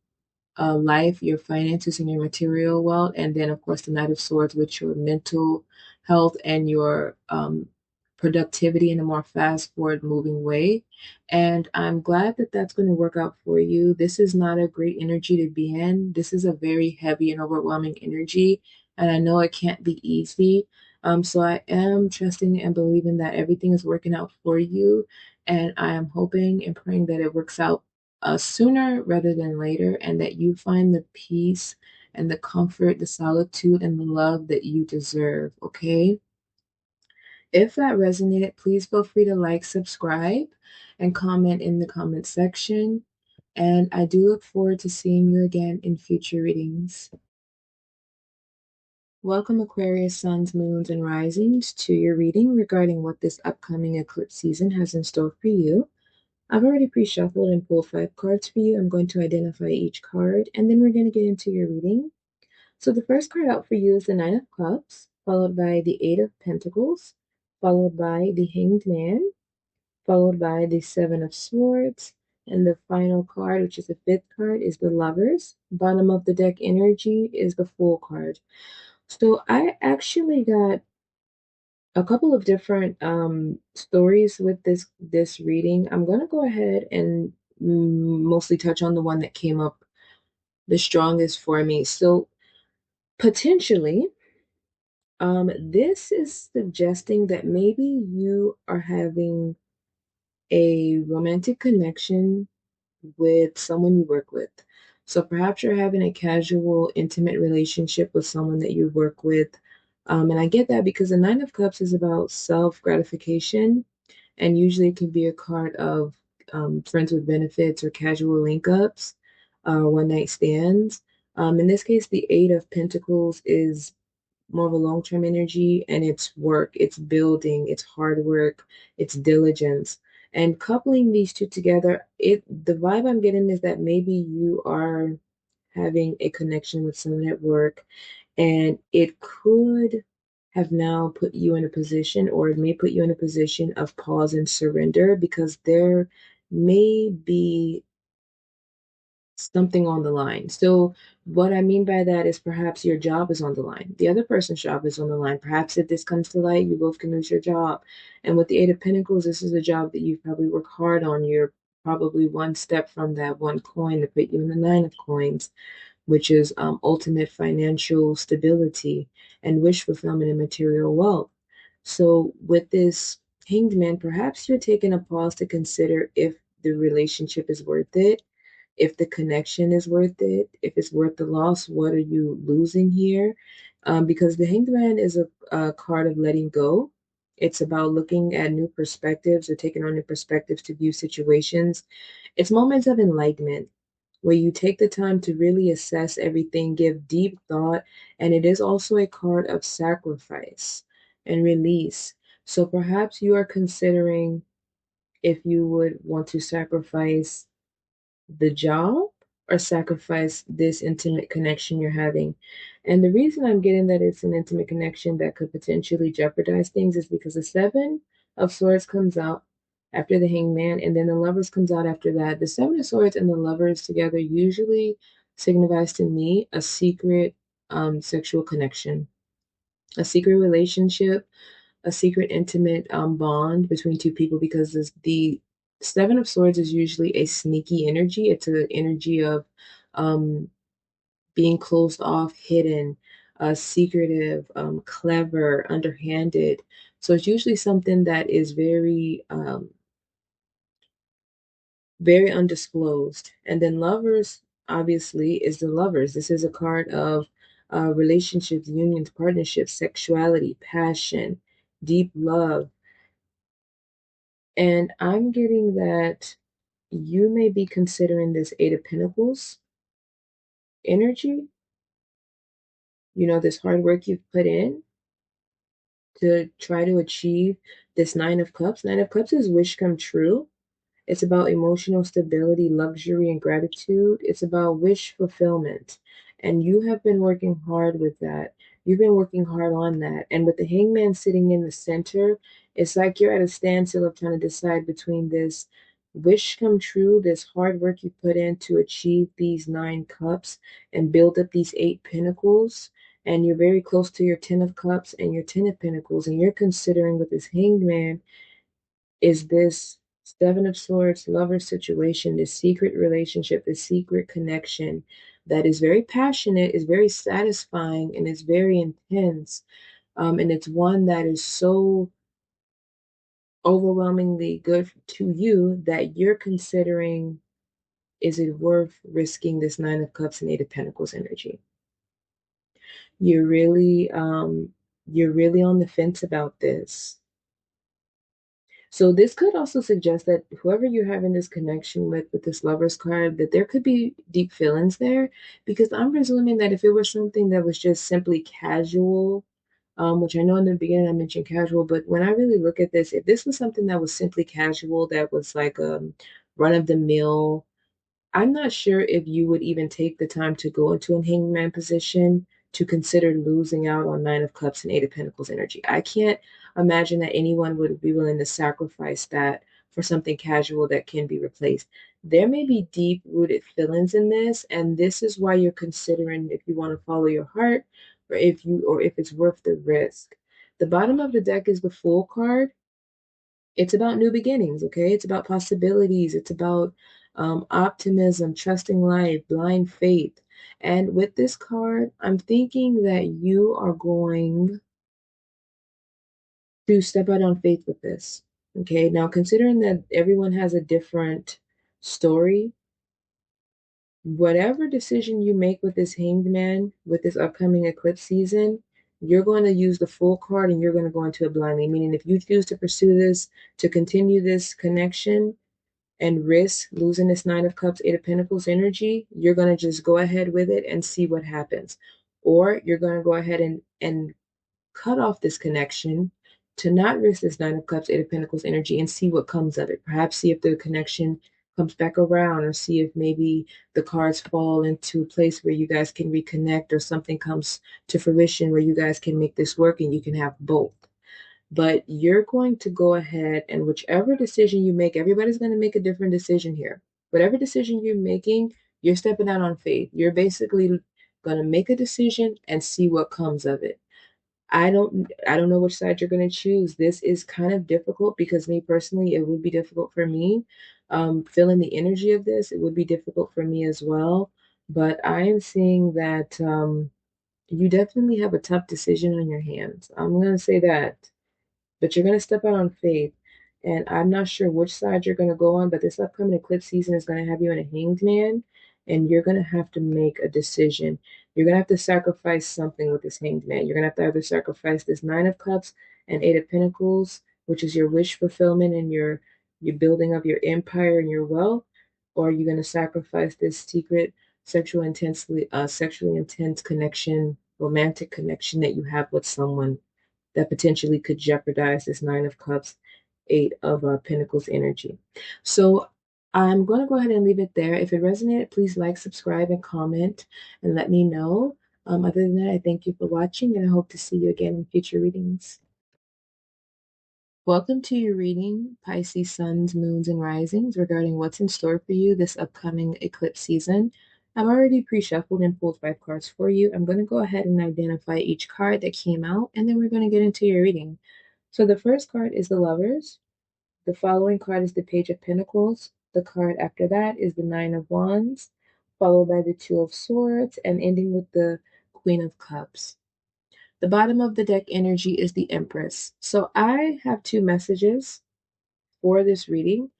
life, your finances, and your material wealth, and then of course the Knight of Swords with your mental health and your productivity in a more fast forward moving way. And I'm glad that that's going to work out for you. This is not a great energy to be in. This is a very heavy and overwhelming energy, and I know it can't be easy. So I am trusting and believing that everything is working out for you, and I am hoping and praying that it works out sooner rather than later, and that you find the peace and the comfort, the solitude, and the love that you deserve, okay? If that resonated, please feel free to like, subscribe, and comment in the comment section. And I do look forward to seeing you again in future readings. Welcome, Aquarius, suns, moons, and risings, to your reading regarding what this upcoming eclipse season has in store for you. I've already pre-shuffled and pulled 5 cards for you. I'm going to identify each card, and then we're going to get into your reading. So the first card out for you is the Nine of Cups, followed by the Eight of Pentacles, followed by the Hanged Man, followed by the Seven of Swords, and the final card, which is the 5th card, is the Lovers. Bottom of the deck energy is the Fool card. So I actually got a couple of different stories with this reading. I'm going to go ahead and mostly touch on the one that came up the strongest for me. So potentially, this is suggesting that maybe you are having a romantic connection with someone you work with. So perhaps you're having a casual, intimate relationship with someone that you work with. And I get that because the Nine of Cups is about self-gratification, and usually it can be a card of friends with benefits or casual link-ups, one-night stands. In this case, the Eight of Pentacles is more of a long-term energy, and it's work, it's building, it's hard work, it's diligence. And coupling these two together, the vibe I'm getting is that maybe you are having a connection with someone at work, and it could have now put you in a position, or it may put you in a position of pause and surrender, because there may be something on the line. So what I mean by that is perhaps your job is on the line. The other person's job is on the line. Perhaps if this comes to light, you both can lose your job. And with the Eight of Pentacles, this is a job that you probably work hard on. You're probably one step from that one coin to put you in the Nine of Coins, which is ultimate financial stability and wish fulfillment and material wealth. So with this Hanged Man, perhaps you're taking a pause to consider if the relationship is worth it, if the connection is worth it, if it's worth the loss. What are you losing here? Because the Hanged Man is a card of letting go. It's about looking at new perspectives or taking on new perspectives to view situations. It's moments of enlightenment where you take the time to really assess everything, give deep thought, and it is also a card of sacrifice and release. So perhaps you are considering if you would want to sacrifice the job, or sacrifice this intimate connection you're having. And the reason I'm getting that it's an intimate connection that could potentially jeopardize things is because the Seven of Swords comes out after the Hangman, and then the Lovers comes out after that. The Seven of Swords and the Lovers together usually signifies to me a secret sexual connection, a secret relationship, a secret intimate bond between two people, because the Seven of Swords is usually a sneaky energy. It's an energy of um, being closed off, hidden, secretive, clever, underhanded. So it's usually something that is very undisclosed. And then Lovers, obviously, is the Lovers. This is a card of relationships, unions, partnerships, sexuality, passion, deep love. And I'm getting that you may be considering this Eight of Pentacles energy, this hard work you've put in to try to achieve this Nine of Cups. Nine of Cups is wish come true. It's about emotional stability, luxury, and gratitude. It's about wish fulfillment. And you have been working hard with that. You've been working hard on that. And with the Hangman sitting in the center, it's like you're at a standstill of trying to decide between this wish come true, this hard work you put in to achieve these Nine Cups and build up these Eight Pentacles. And you're very close to your Ten of Cups and your Ten of Pentacles. And you're considering with this Hangman is this Seven of Swords lover situation, this secret relationship, this secret connection that is very passionate, is very satisfying, and is very intense. And it's one that is so overwhelmingly good to you that you're considering, is it worth risking this Nine of Cups and Eight of Pentacles energy? You're really, you're really on the fence about this. So this could also suggest that whoever you're having this connection with this Lovers card, that there could be deep feelings there, because I'm presuming that if it was something that was just simply casual, which I know in the beginning I mentioned casual, but when I really look at this, if this was something that was simply casual, that was like run of the mill, I'm not sure if you would even take the time to go into a hangman position to consider losing out on Nine of Cups and Eight of Pentacles energy. I can't imagine that anyone would be willing to sacrifice that for something casual that can be replaced. There may be deep rooted feelings in this, and this is why you're considering if you want to follow your heart or if it's worth the risk. The bottom of the deck is the Fool card. It's about new beginnings, okay? It's about possibilities. It's about optimism, trusting life, blind faith. And with this card, I'm thinking that you are going to step out on faith with this. Okay, now considering that everyone has a different story, whatever decision you make with this Hanged Man, with this upcoming eclipse season, you're going to use the Fool card and you're going to go into it blindly. Meaning, if you choose to pursue this, to continue this connection, and risk losing this Nine of Cups, Eight of Pentacles energy, you're going to just go ahead with it and see what happens. Or you're going to go ahead and cut off this connection to not risk this Nine of Cups, Eight of Pentacles energy and see what comes of it. Perhaps see if the connection comes back around, or see if maybe the cards fall into a place where you guys can reconnect, or something comes to fruition where you guys can make this work and you can have both. But you're going to go ahead, and whichever decision you make, everybody's going to make a different decision here. Whatever decision you're making, you're stepping out on faith. You're basically going to make a decision and see what comes of it. I don't know which side you're going to choose. This is kind of difficult because me personally, it would be difficult for me. Feeling the energy of this, it would be difficult for me as well. But I am seeing that you definitely have a tough decision on your hands. I'm going to say that, but you're going to step out on faith. And I'm not sure which side you're going to go on, but this upcoming eclipse season is going to have you in a hanged man, and you're going to have to make a decision. You're going to have to sacrifice something with this hanged man. You're going to have to either sacrifice this Nine of Cups and Eight of Pentacles, which is your wish fulfillment and your building of your empire and your wealth, or you're going to sacrifice this secret sexually intense connection, romantic connection that you have with someone that potentially could jeopardize this Nine of Cups, Eight of Pentacles energy. So I'm going to go ahead and leave it there. If it resonated, please like, subscribe, and comment and let me know. Other than that, I thank you for watching and I hope to see you again in future readings. Welcome to your reading, Pisces suns, moons, and risings, regarding what's in store for you this upcoming eclipse season. I've already pre-shuffled and pulled 5 cards for you. I'm going to go ahead and identify each card that came out, and then we're going to get into your reading. So the first card is the Lovers. The following card is the Page of Pentacles. The card after that is the Nine of Wands, followed by the Two of Swords, and ending with the Queen of Cups. The bottom of the deck energy is the Empress. So I have 2 messages for this reading.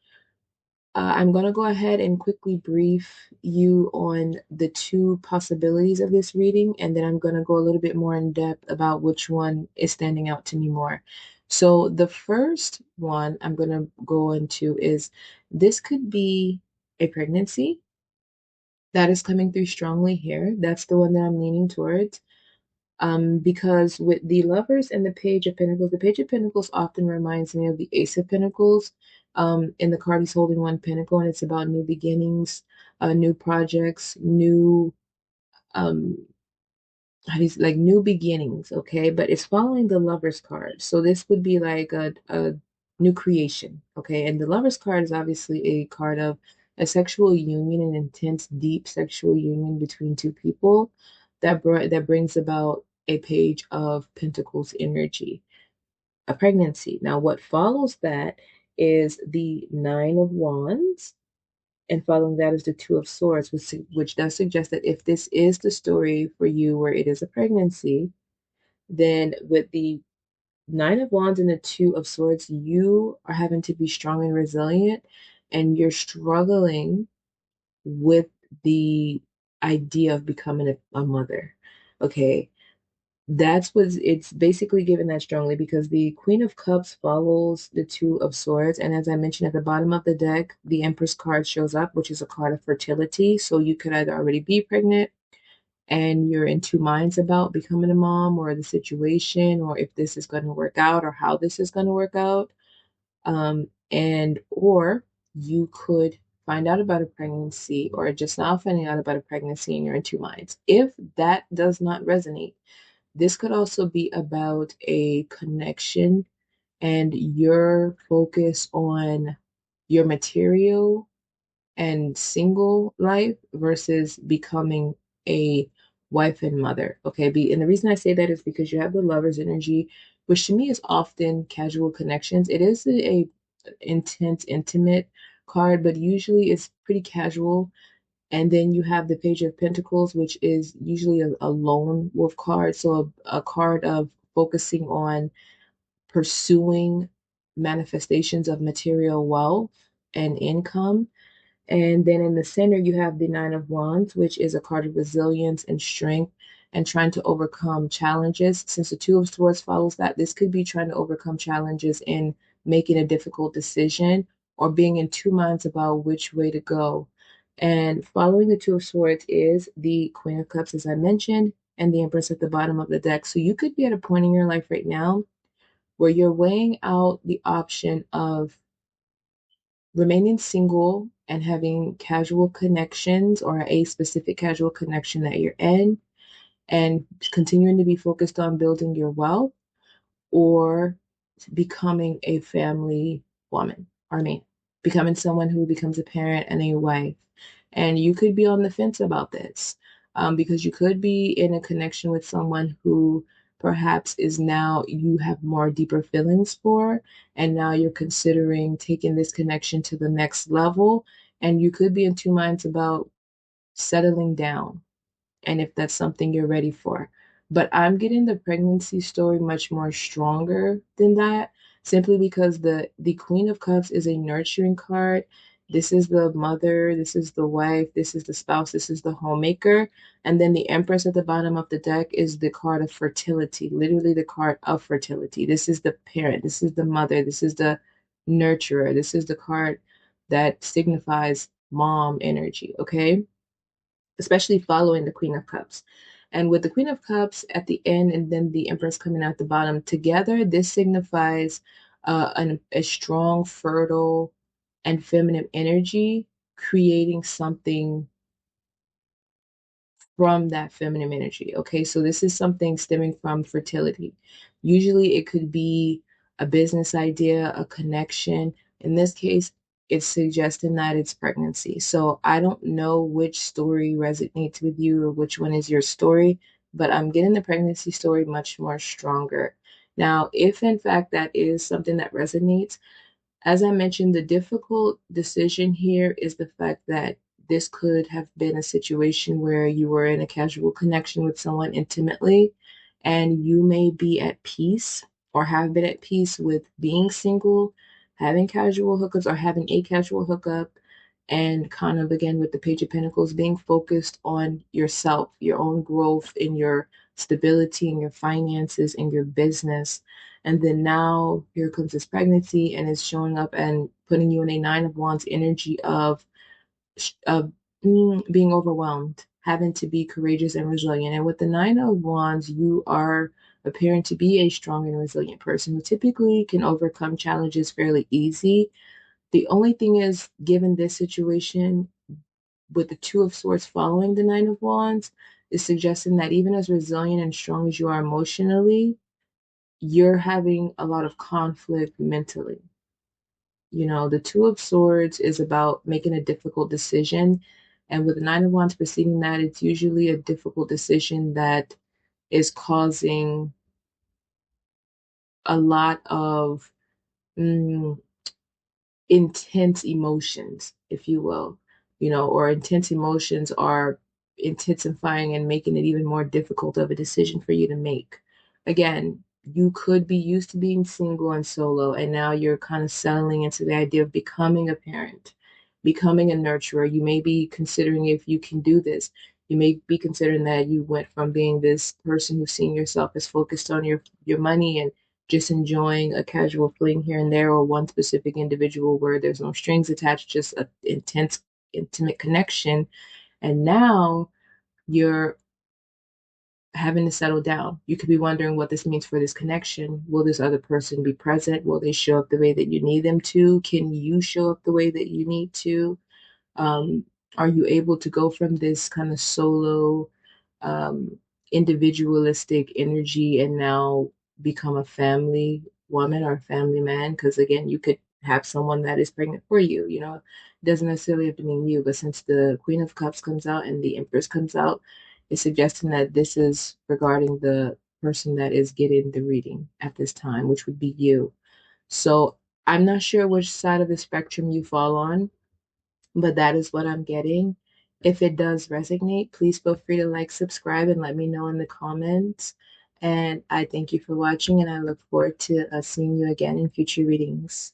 I'm going to go ahead and quickly brief you on the 2 possibilities of this reading, and then I'm going to go a little bit more in depth about which one is standing out to me more. So the first one I'm going to go into is this could be a pregnancy that is coming through strongly here. That's the one that I'm leaning towards. Because with the Lovers and the Page of Pentacles, the Page of Pentacles often reminds me of the Ace of Pentacles. In the card, he's holding 1 pentacle, and it's about new beginnings, new projects, new um, like new beginnings. Okay, but it's following the Lovers card, so this would be like a new creation. Okay, and the Lovers card is obviously a card of a sexual union, an intense, deep sexual union between 2 people that brings about a Page of Pentacles energy, a pregnancy. Now, what follows that is the Nine of Wands, and following that is the Two of Swords, which does suggest that if this is the story for you where it is a pregnancy, then with the Nine of Wands and the Two of Swords, you are having to be strong and resilient, and you're struggling with the idea of becoming a mother. Okay, that's what it's basically given that strongly, because the Queen of Cups follows the Two of Swords. And as I mentioned, at the bottom of the deck, the Empress card shows up, which is a card of fertility. So you could either already be pregnant and you're in 2 minds about becoming a mom, or the situation, or if this is going to work out, or how this is going to work out. Or you could find out about a pregnancy, or just now finding out about a pregnancy, and you're in 2 minds. If that does not resonate, this could also be about a connection and your focus on your material and single life versus becoming a wife and mother. Okay, and the reason I say that is because you have the Lover's energy, which to me is often casual connections. It is a intense, intimate card, but usually it's pretty casual. And then you have the Page of Pentacles, which is usually a lone wolf card. So a card of focusing on pursuing manifestations of material wealth and income. And then in the center, you have the Nine of Wands, which is a card of resilience and strength and trying to overcome challenges. Since the Two of Swords follows that, this could be trying to overcome challenges in making a difficult decision, or being in 2 minds about which way to go. And following the Two of Swords is the Queen of Cups, as I mentioned, and the Empress at the bottom of the deck. So you could be at a point in your life right now where you're weighing out the option of remaining single and having casual connections, or a specific casual connection that you're in, and continuing to be focused on building your wealth, or becoming a family woman, or I mean, becoming someone who becomes a parent and a wife. And you could be on the fence about this, because you could be in a connection with someone who perhaps is now you have more deeper feelings for, and now you're considering taking this connection to the next level. And you could be in 2 minds about settling down, and if that's something you're ready for. But I'm getting the pregnancy story much more stronger than that, simply because the Queen of Cups is a nurturing card. This is the mother, this is the wife, this is the spouse, this is the homemaker. And then the Empress at the bottom of the deck is the card of fertility, literally the card of fertility. This is the parent, this is the mother, this is the nurturer, this is the card that signifies mom energy, okay? Especially following the Queen of Cups. And with the Queen of Cups at the end and then the Empress coming out the bottom together, this signifies a strong, fertile and feminine energy, creating something from that feminine energy. Okay, so this is something stemming from fertility. Usually it could be a business idea, a connection. In this case, it's suggesting that it's pregnancy. So I don't know which story resonates with you or which one is your story, but I'm getting the pregnancy story much more stronger. Now, if in fact that is something that resonates, as I mentioned, the difficult decision here is the fact that this could have been a situation where you were in a casual connection with someone intimately, and you may be at peace or have been at peace with being single, having casual hookups, or having a casual hookup, and kind of again with the Page of Pentacles, being focused on yourself, your own growth, in your stability, in your finances, in your business. And then now here comes this pregnancy and it's showing up and putting you in a Nine of Wands energy of being overwhelmed, having to be courageous and resilient. And with the Nine of Wands, you are appearing to be a strong and resilient person who typically can overcome challenges fairly easy. The only thing is, given this situation with the Two of Swords following the Nine of Wands, is suggesting that even as resilient and strong as you are emotionally, you're having a lot of conflict mentally. You know, the Two of Swords is about making a difficult decision. And with the Nine of Wands preceding that, it's usually a difficult decision that is causing a lot of mm, intense emotions, if you will, you know, or intense emotions are intensifying and making it even more difficult of a decision for you to make. Again, you could be used to being single and solo, and now you're kind of settling into the idea of becoming a parent, becoming a nurturer. You may be considering if you can do this. You may be considering that you went from being this person who's seeing yourself as focused on your money and just enjoying a casual fling here and there, or one specific individual where there's no strings attached, just an intense, intimate connection. And now you're having to settle down. You could be wondering what this means for this connection. Will this other person be present? Will they show up the way that you need them to? Can you show up the way that you need to? Um, are you able to go from this kind of solo, um, individualistic energy and now become a family woman or a family man? Because again, you could have someone that is pregnant for you, you know, it doesn't necessarily have to mean you, but since the Queen of Cups comes out and the Empress comes out, it's suggesting that this is regarding the person that is getting the reading at this time, which would be you. So I'm not sure which side of the spectrum you fall on, but that is what I'm getting. If it does resonate, please feel free to like, subscribe, and let me know in the comments. And I thank you for watching, and I look forward to seeing you again in future readings.